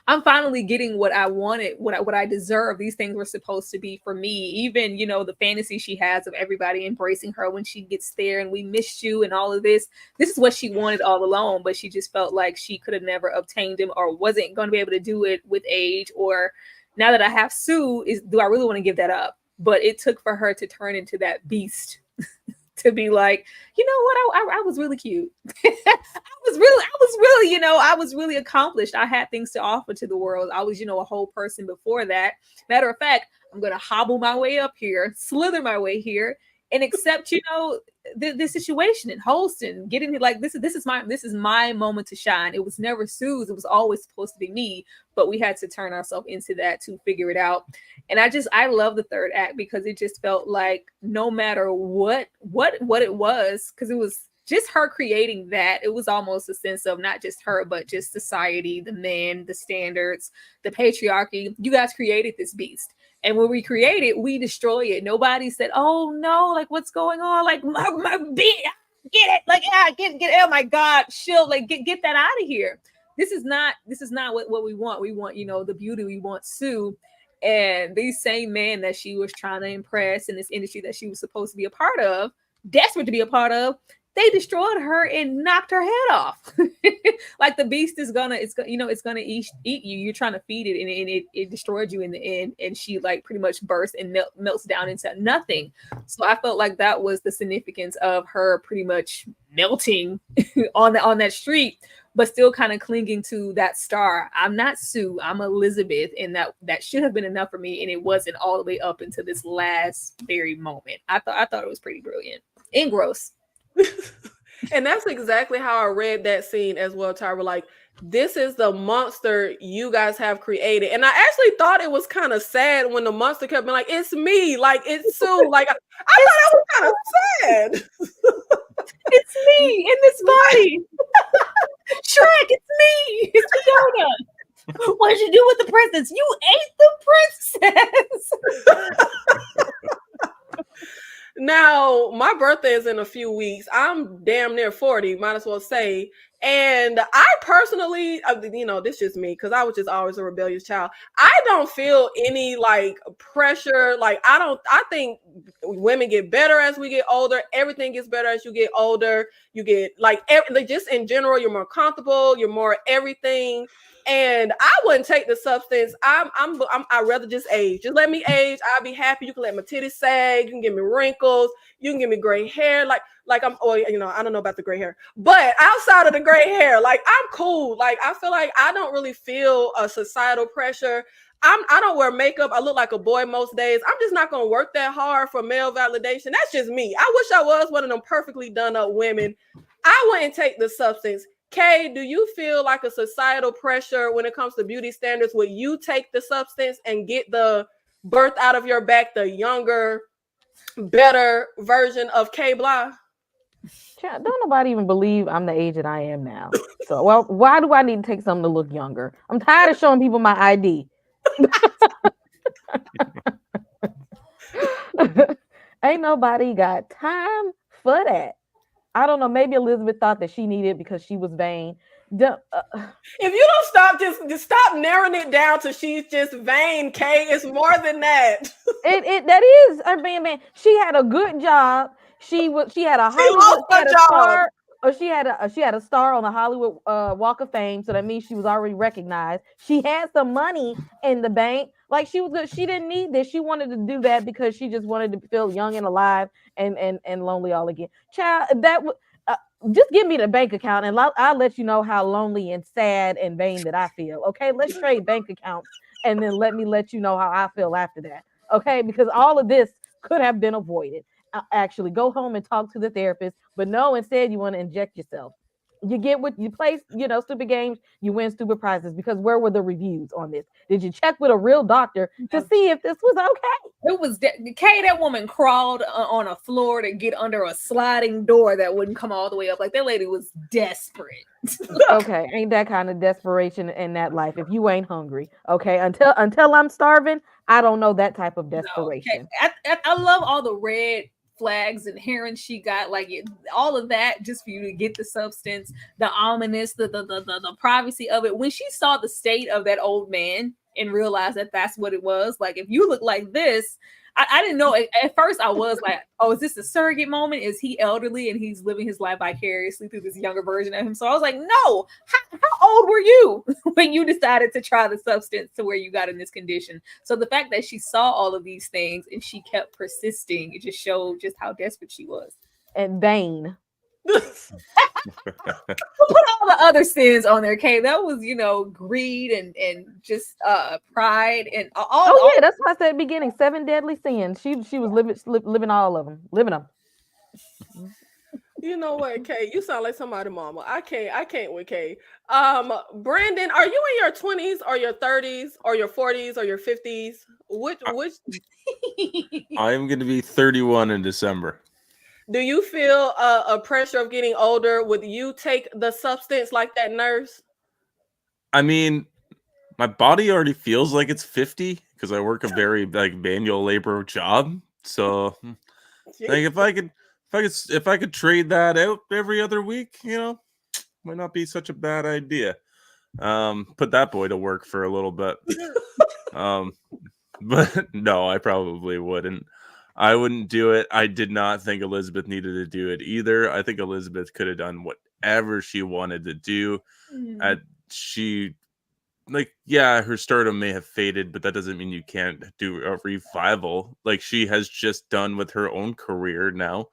I'm finally getting what I wanted, what I deserve. These things were supposed to be for me. Even, the fantasy she has of everybody embracing her when she gets there, and we missed you and all of this. This is what she wanted all along, but she just felt like she could have never obtained him, or wasn't going to be able to do it with age, or now that I have Sue, do I really want to give that up? But it took for her to turn into that beast. To be like, you know what, I was really cute. I was really accomplished. I had things to offer to the world. I was, a whole person before that. Matter of fact, I'm gonna hobble my way up here, slither my way here, and accept, the situation in Holston, getting like this is my moment to shine. It was never Sue's. It was always supposed to be me, but we had to turn ourselves into that to figure it out. And I love the third act, because it just felt like no matter what it was, because just her creating that, it was almost a sense of not just her, but just society, the men, the standards, the patriarchy. You guys created this beast. And when we create it, we destroy it. Nobody said, oh no, like what's going on? Like my beast, get it, like get it. Oh my God, chill, like get that out of here. This is not what we want. We want, the beauty. We want Sue. And these same men that she was trying to impress in this industry that she was supposed to be a part of, desperate to be a part of, they destroyed her and knocked her head off. Like the beast is gonna eat you. You're trying to feed it, and it destroyed you in the end. And she like pretty much bursts and melts down into nothing. So I felt like that was the significance of her pretty much melting on that street, but still kind of clinging to that star. I'm not Sue, I'm Elizabeth, and that should have been enough for me, and it wasn't all the way up into this last very moment. I thought it was pretty brilliant and gross.
And that's exactly how I read that scene as well, Tyra. Like, this is the monster you guys have created. And I actually thought it was kind of sad when the monster kept being like, it's me, like it's Sue. Like I thought that was kind of sad.
It's me in this body. Shrek, it's me. It's Fiona. What did you do with the princess? You ate the princess.
Now, my birthday is in a few weeks. I'm damn near 40, might as well say. And I personally, this is just me, because I was just always a rebellious child. I don't feel any like pressure. Like, I think women get better as we get older. Everything gets better as you get older. You get like just in general, you're more comfortable, you're more everything. And I wouldn't take the substance. I'd rather just age. Just let me age. I'll be happy. You can let my titties sag. You can give me wrinkles. You can give me gray hair. Like I don't know about the gray hair, but outside of the gray hair, like I'm cool. Like I feel like I don't really feel a societal pressure. I don't wear makeup. I look like a boy most days. I'm just not gonna work that hard for male validation. That's just me. I wish I was one of them perfectly done up women. I wouldn't take the substance. Kay, do you feel like a societal pressure when it comes to beauty standards? Would you take the substance and get the birth out of your back, the younger, better version of Kay Blah?
Don't nobody even believe I'm the age that I am now. So, well, why do I need to take something to look younger? I'm tired of showing people my ID. Ain't nobody got time for that. I don't know. Maybe Elizabeth thought that she needed it because she was vain.
If you don't stop, just stop narrowing it down to she's just vain, Kay. It's more than that.
That is her being man. She had a good job. She had a Hollywood star. Or she had a star on the Hollywood Walk of Fame, so that means she was already recognized. She had some money in the bank. Like she was good. She didn't need this. She wanted to do that because she just wanted to feel young and alive and lonely all again. Child, just give me the bank account and I'll let you know how lonely and sad and vain that I feel. Okay, let's trade bank accounts and then let you know how I feel after that. Okay, because all of this could have been avoided. Actually, go home and talk to the therapist, but no, instead you want to inject yourself. You get what you play, stupid games, you win stupid prizes. Because where were the reviews on this? Did you check with a real doctor to see if this was okay?
It was Kay. That woman crawled on a floor to get under a sliding door that wouldn't come all the way up. Like that lady was desperate.
Okay, ain't that kind of desperation in that life if you ain't hungry? Okay, until I'm starving, I don't know that type of desperation.
No, okay. I love all the red flags and herons she got, like all of that just for you to get the substance, the ominous, the privacy of it. When she saw the state of that old man and realized that that's what it was, like if you look like this, I didn't know. At first I was like, oh, is this a surrogate moment? Is he elderly and he's living his life vicariously through this younger version of him? So I was like, no, how old were you when you decided to try the substance to where you got in this condition? So the fact that she saw all of these things and she kept persisting, it just showed just how desperate she was.
And vain.
We'll put all the other sins on there, Kay. That was, greed and just pride and all.
Yeah, that's why I said at the beginning, 7 deadly sins. She was living all of them, living them.
You know what, Kay? You sound like somebody, mama. I can't with Kay. Brandon, are you in your 20s or your 30s or your 40s or your 50s? Which?
I'm going to be 31 in December.
Do you feel a pressure of getting older? Would you take the substance like that nurse?
I mean, my body already feels like it's 50 because I work a very like manual labor job. So like if I could trade that out every other week, might not be such a bad idea. Put that boy to work for a little bit. Um, but no, I probably wouldn't. I wouldn't do it. I did not think Elizabeth needed to do it either. I think Elizabeth could have done whatever she wanted to do.
Mm.
She yeah, her stardom may have faded, but that doesn't mean you can't do a revival like she has just done with her own career now.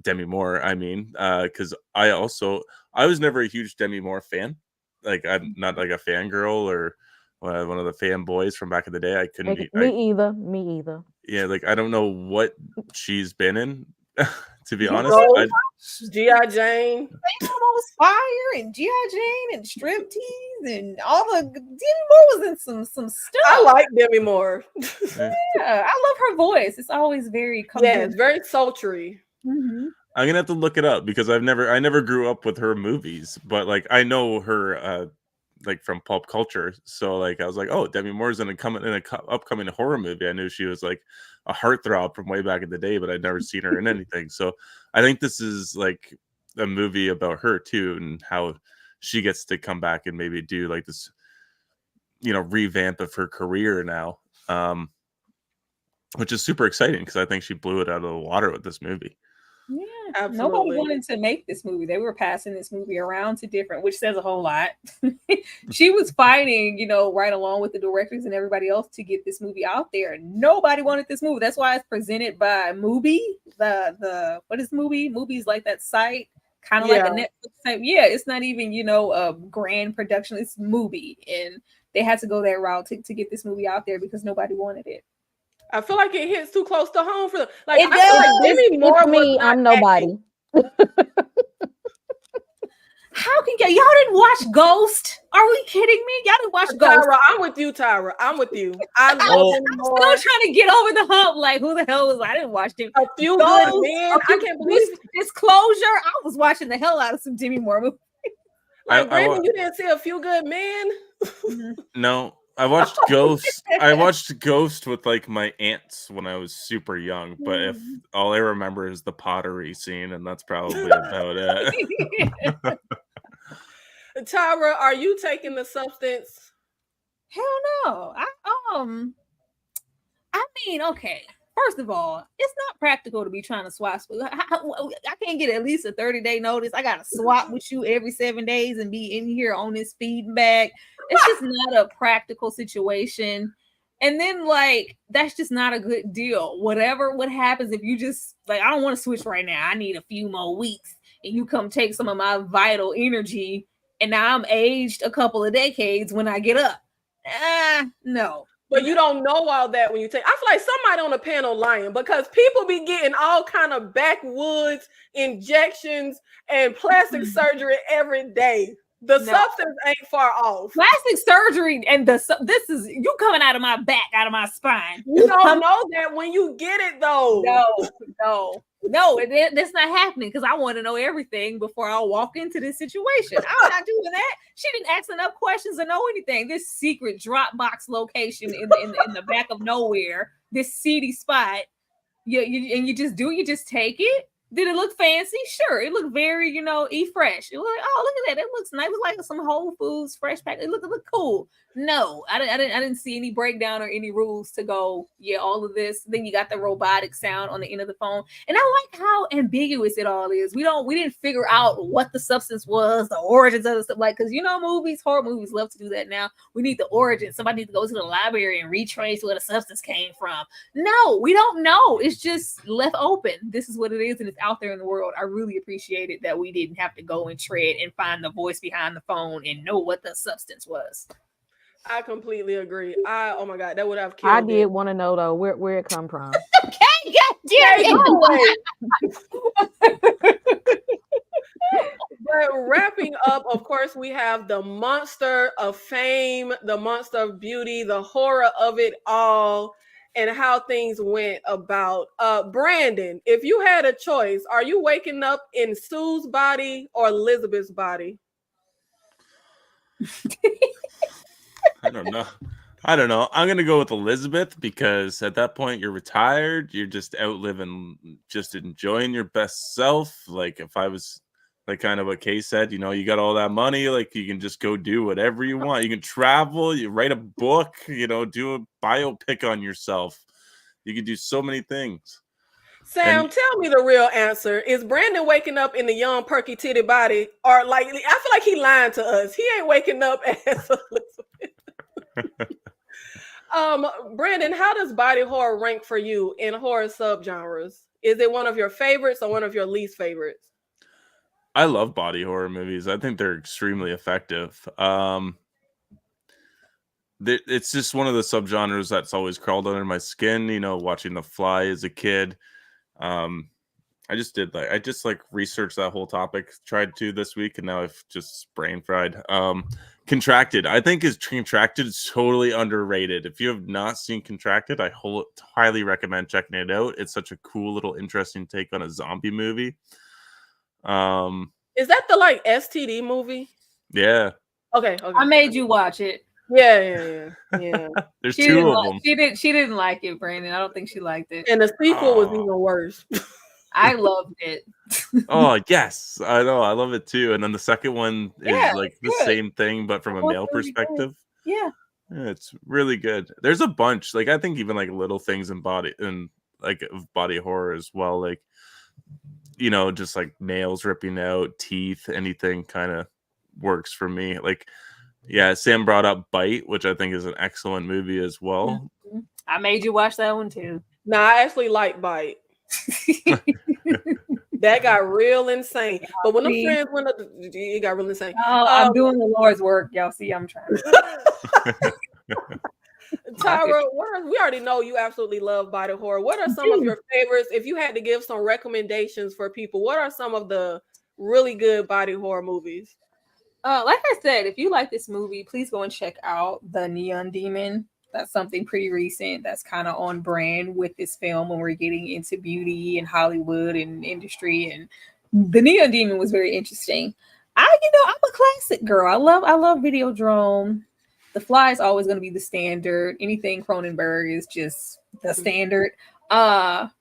Demi Moore, I mean, because I was never a huge Demi Moore fan. Like I'm not like a fangirl or one of the fanboys from back in the day. I couldn't.
Me either. Me either.
Yeah, like I don't know what she's been in. To be honest,
Ghost, G.I. Jane.
Almost Fire and G.I. Jane and Striptease and all the Demi Moore was in some stuff.
I like Demi Moore.
Yeah, I love her voice. It's always very
yeah, it's very sultry.
Mm-hmm.
I'm gonna have to look it up because I never grew up with her movies, but like I know her like from pop culture. So like I was like, oh, Demi Moore's in an upcoming horror movie. I knew she was like a heartthrob from way back in the day, but I'd never seen her in anything. So I think this is like a movie about her too, and how she gets to come back and maybe do like this, revamp of her career now, which is super exciting because I think she blew it out of the water with this movie.
Yeah,
absolutely.
Nobody wanted to make this movie. They were passing this movie around to different, which says a whole lot. She was fighting, right along with the directors and everybody else to get this movie out there. Nobody wanted this movie. That's why it's presented by Mubi. The what is Mubi? Mubi's like that site, kind of like a Netflix type. Yeah, it's not even a grand production. It's Mubi, and they had to go that route to get this movie out there because nobody wanted it.
I feel like it hits too close to home for them. Like
it
I feel like Demi Moore
me. I'm nobody.
How can y'all didn't watch Ghost? Are we kidding me? Y'all didn't watch Ghost?
Tyra, I'm with you, Tyra. I'm with you. I'm
still trying to get over the hump. Like, who the hell was I? Didn't watch them.
A Few Good Men. I can't believe
disclosure. I was watching the hell out of some Demi Moore movies.
Like, Brandon, you didn't see A Few Good Men?
No. I watched Ghost. I watched Ghost with like my aunts when I was super young, but if all I remember is the pottery scene, and that's probably about it.
Tyra, are you taking the substance?
Hell no. I mean, okay. First of all, it's not practical to be trying to swap. I can't get at least a 30-day notice. I gotta swap with you every 7 days and be in here on this feedback. It's just not a practical situation. And then that's just not a good deal. What happens if you just I don't want to switch right now. I need a few more weeks, and you come take some of my vital energy, and now I'm aged a couple of decades when I get up. No.
But you don't know all that when you take. I feel like somebody on the panel lying because people be getting all kind of backwoods injections and plastic surgery every day. The substance ain't far off.
Plastic surgery and this is you coming out of my back, out of my spine.
You don't know that when you get it though.
No, that's not happening because I want to know everything before I walk into this situation. I'm not doing that. She didn't ask enough questions or know anything. This secret Dropbox location in the back of nowhere, this seedy spot. You just take it. Did it look fancy? Sure. It looked very, eat fresh. It was like, oh, look at that. It looks nice. It was like some Whole Foods fresh pack. It looked cool. No, I didn't see any breakdown or any rules to go, all of this. Then you got the robotic sound on the end of the phone. And I like how ambiguous it all is. We didn't figure out what the substance was, the origins of the stuff. Because horror movies love to do that now. We need the origin. Somebody needs to go to the library and retrace where the substance came from. No, we don't know. It's just left open. This is what it is, and it's out there in the world. I really appreciate it that we didn't have to go and tread and find the voice behind the phone and know what the substance was.
I completely agree. Oh my God, that would have killed.
I did want to know though where it come from.
Okay,
But wrapping up, of course, we have the monster of fame, the monster of beauty, the horror of it all. and how things went about. Brandon, if you had a choice, are you waking up in Sue's body or Elizabeth's body?
I don't know. I'm gonna go with Elizabeth because at that point you're retired. You're just out living, just enjoying your best self. Like if I was like kind of what Kay said, you got all that money, like you can just go do whatever you want. You can travel, you write a book, do a biopic on yourself. You can do so many things.
Sam,
And
tell me the real answer. Is Brandon waking up in the young perky titty body, or like I feel like he lying to us? He ain't waking up as Elizabeth. Brandon, how does body horror rank for you in horror subgenres? Is it one of your favorites or one of your least favorites?
I love body horror movies. I think they're extremely effective. It's just one of the subgenres that's always crawled under my skin. Watching The Fly as a kid. I just researched that whole topic, tried to this week, and now I've just brain fried. Contracted, I think Contracted is totally underrated. If you have not seen Contracted, I highly recommend checking it out. It's such a cool little interesting take on a zombie movie.
Is that the like STD movie?
Yeah.
Okay.
I made you watch it.
Yeah.
There's two of them.
She didn't like it, Brandon. I don't think she liked it.
And the sequel was even worse.
I loved it.
Oh yes, I know. I love it too. And then the second one is like the same thing, but from a male perspective.
Yeah,
it's really good. There's a bunch. Like I think even like little things in body horror as well. Like just like nails ripping out, teeth, anything kind of works for me. Like yeah, Sam brought up Bite, which I think is an excellent movie as well.
I made you watch that one too.
No, I actually like Bite. That got real insane. But when the friends went up, it got real insane.
I'm doing the Lord's work, y'all. See, I'm trying.
Tyra, we already know you absolutely love body horror. What are some of your favorites? If you had to give some recommendations for people, what are some of the really good body horror movies?
Like I said, if you like this movie, please go and check out The Neon Demon. That's something pretty recent that's kind of on brand with this film when we're getting into beauty and Hollywood and industry. And The Neon Demon was very interesting. I'm a classic girl. I love Videodrome. The Fly is always going to be the standard. Anything Cronenberg is just the standard.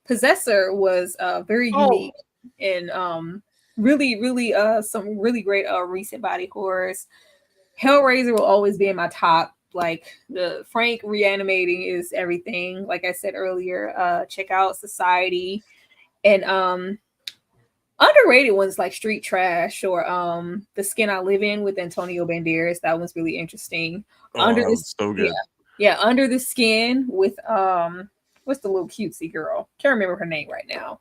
Possessor was very unique and really some really great recent body horrors. Hellraiser will always be in my top. Like the Frank reanimating is everything. Like I said earlier, check out Society and underrated ones like Street Trash or The Skin I Live In with Antonio Banderas. That one's really interesting.
So good.
Yeah, Under the Skin with what's the little cutesy girl? Can't remember her name right now.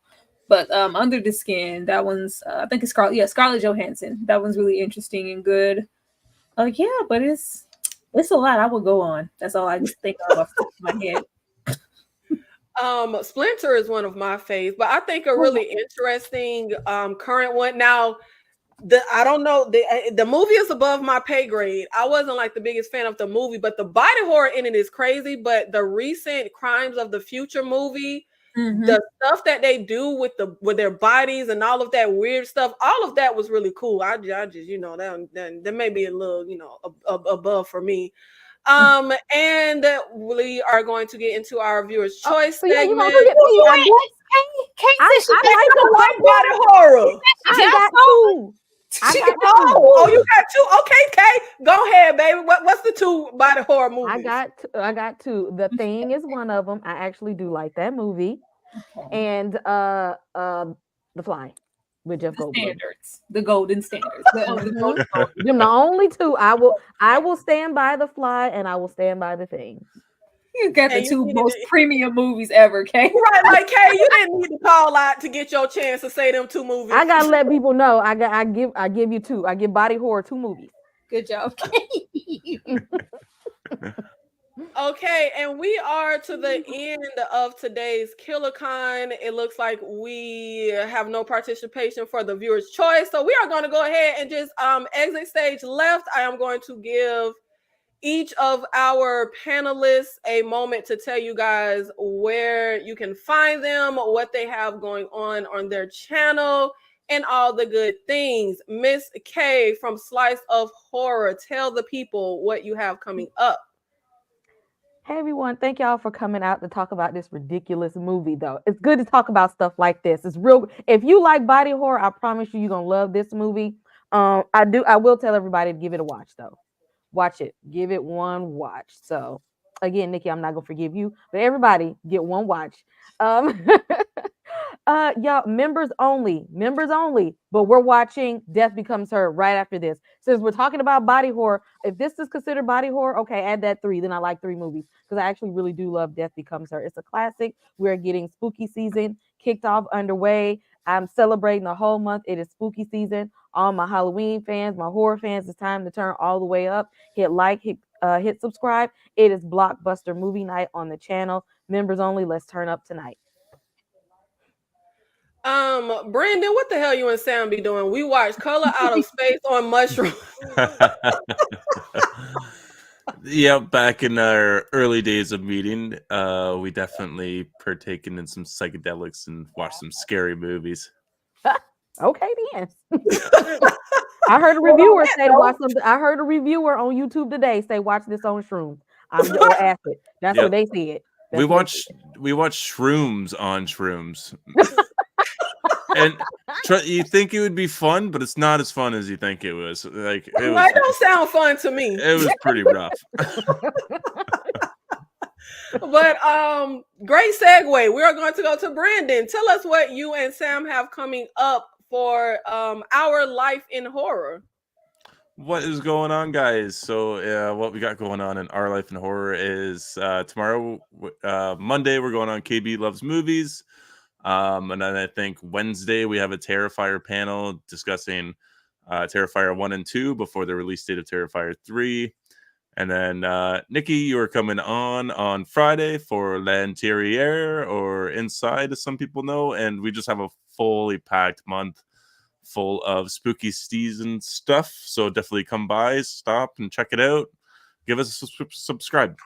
But Under the Skin, that one's I think it's Scarlett Johansson. That one's really interesting and good. Yeah, but it's a lot I would go on. That's all I just think of off the top of my head.
Splinter is one of my faves, but I think a really interesting current one. Now, I don't know, the movie is above my pay grade. I wasn't like the biggest fan of the movie, but the body horror in it is crazy. But the recent Crimes of the Future movie, the stuff that they do with their bodies and all of that weird stuff, all of that was really cool. I just that may be a little above for me. And we are going to get into our viewers' choice segment.
I
like body horror.
I got two.
You got two. Okay, Kay, go ahead, baby. What's the two body horror movies?
I got two. The Thing is one of them. I actually do like that movie. And The Fly with Jeff Goldblum.
The golden standards.
Them the only two. I will stand by The Fly and I will stand by The Thing.
You got the two most premium movies ever, Kay.
Right, like Kay, you didn't need to call out to get your chance to say them two movies.
I gotta let people know. I give you two. I give body horror two movies.
Good job, Kay.
Okay, and we are to the end of today's KillerCon. It looks like we have no participation for the viewer's choice, so we are going to go ahead and just exit stage left. I am going to give each of our panelists a moment to tell you guys where you can find them, what they have going on their channel, and all the good things. Miss K from Slice of Horror, tell the people what you have coming up.
Hey everyone, thank y'all for coming out to talk about this ridiculous movie though. It's good to talk about stuff like this. It's real. If you like body horror, I promise you're gonna love this movie. I will tell everybody to give it a watch though. Watch it. Give it one watch. So again, Nikki, I'm not gonna forgive you, but everybody get one watch. Um y'all, members only, but we're watching Death Becomes Her right after this. Since we're talking about body horror, if this is considered body horror, okay, add that 3. Then I like 3 movies because I actually really do love Death Becomes Her. It's a classic. We're getting spooky season kicked off underway. I'm celebrating the whole month. It is spooky season. All my Halloween fans, my horror fans, it's time to turn all the way up. Hit like, hit subscribe. It is blockbuster movie night on the channel. Members only. Let's turn up tonight.
Brandon, what the hell you and Sam be doing? We watched Color Out of Space on Mushroom.
Yeah, back in our early days of meeting, we definitely partaken in some psychedelics and watched some scary movies.
Okay, then. I heard a reviewer say to watch something. I heard a reviewer on YouTube today say watch this on shrooms. Or acid. That's what they said.
We watched shrooms on shrooms. And you think it would be fun, but it's not as fun as you think it was. Like it
don't sound fun to me.
It was pretty rough.
But great segue. We are going to go to Brandon. Tell us what you and Sam have coming up for our life in horror.
What is going on, guys? So what we got going on in our life in horror is tomorrow, Monday, we're going on KB Loves Movies. And then I think Wednesday we have a Terrifier panel discussing Terrifier 1 and 2 before the release date of Terrifier 3. And then Nikki, you are coming on Friday for L'Intérieur, or Inside, as some people know. And we just have a fully packed month full of spooky season stuff. So definitely come by, stop and check it out. Give us a subscribe.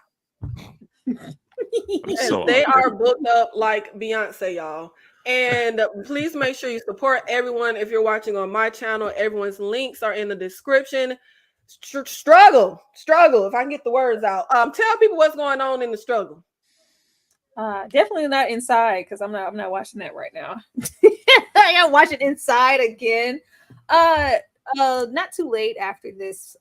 They are booked up like Beyonce, y'all. And please make sure you support everyone. If you're watching on my channel, everyone's links are in the description. Struggle, if I can get the words out. Tell people what's going on in the struggle.
Definitely not Inside, because I'm not watching that right now. I am watching Inside again. Not too late after this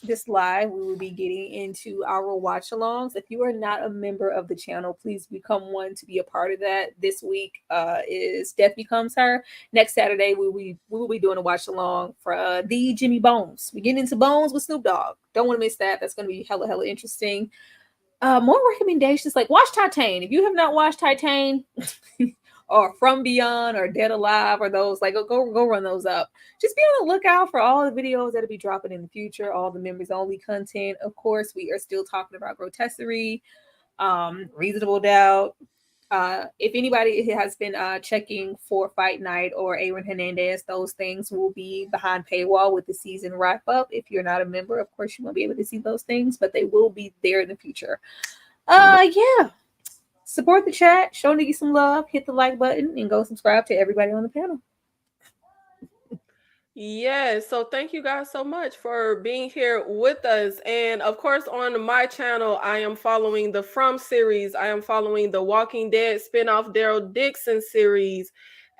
this live, we will be getting into our watch alongs. If you are not a member of the channel, please become one to be a part of that. This week is Death Becomes Her. Next Saturday, we will be doing a watch along for the Jimmy Bones. We get into Bones with Snoop Dogg. Don't want to miss that. That's going to be hella interesting. More recommendations, like watch Titane. If you have not watched Titane, or From Beyond, or Dead Alive, or those, like go run those up. Just be on the lookout for all the videos that'll be dropping in the future, all the members only content. Of course, we are still talking about Grotesserie, Reasonable Doubt. If anybody has been checking for Fight Night or Aaron Hernandez, those things will be behind paywall with the season wrap up. If you're not a member, of course, you won't be able to see those things, but they will be there in the future. Yeah. Support the chat, show Nikki some love, hit the like button, and go subscribe to everybody on the panel.
Yes, so thank you guys so much for being here with us. And of course, on my channel, I am following the From series. I am following the Walking Dead spinoff Daryl Dixon series,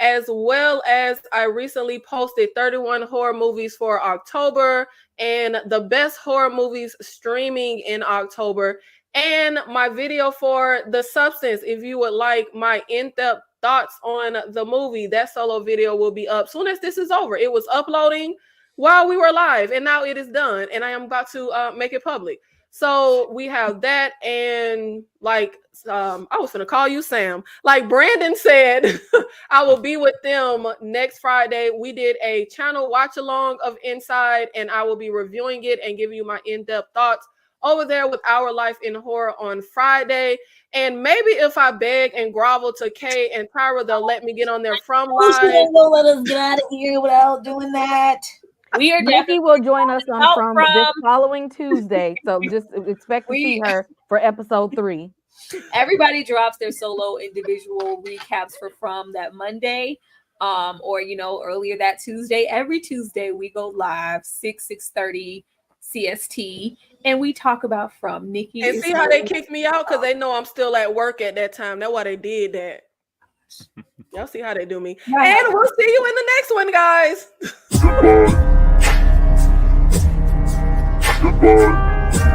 as well as I recently posted 31 horror movies for October and the best horror movies streaming in October. And my video for The Substance, if you would like my in-depth thoughts on the movie, that solo video will be up soon as this is over. It was uploading while we were live, and now it is done, and I am about to make it public. So we have that, and like I was gonna call you Sam. Like Brandon said, I will be with them next Friday. We did a channel watch along of Inside, and I will be reviewing it and giving you my in-depth thoughts over there with Our Life in Horror on Friday. And maybe if I beg and grovel to Kay and Tyra, they'll let me get on their From live.
They'll let us get out of here without doing that. We are
Nikki
definitely
will join us on
out
from this
from-
following Tuesday. So just expect to see her for episode 3.
everybody drops their solo individual recaps for From that Monday. Or earlier that Tuesday. Every Tuesday we go live 6:30 CST and we talk about From. Nikki
And
is
see how they
here.
kicked me out because they know I'm still at work at that time. That's why they did that. Y'all see how they do me.
Right.
And we'll see you in the next one, guys.
Goodbye. Goodbye.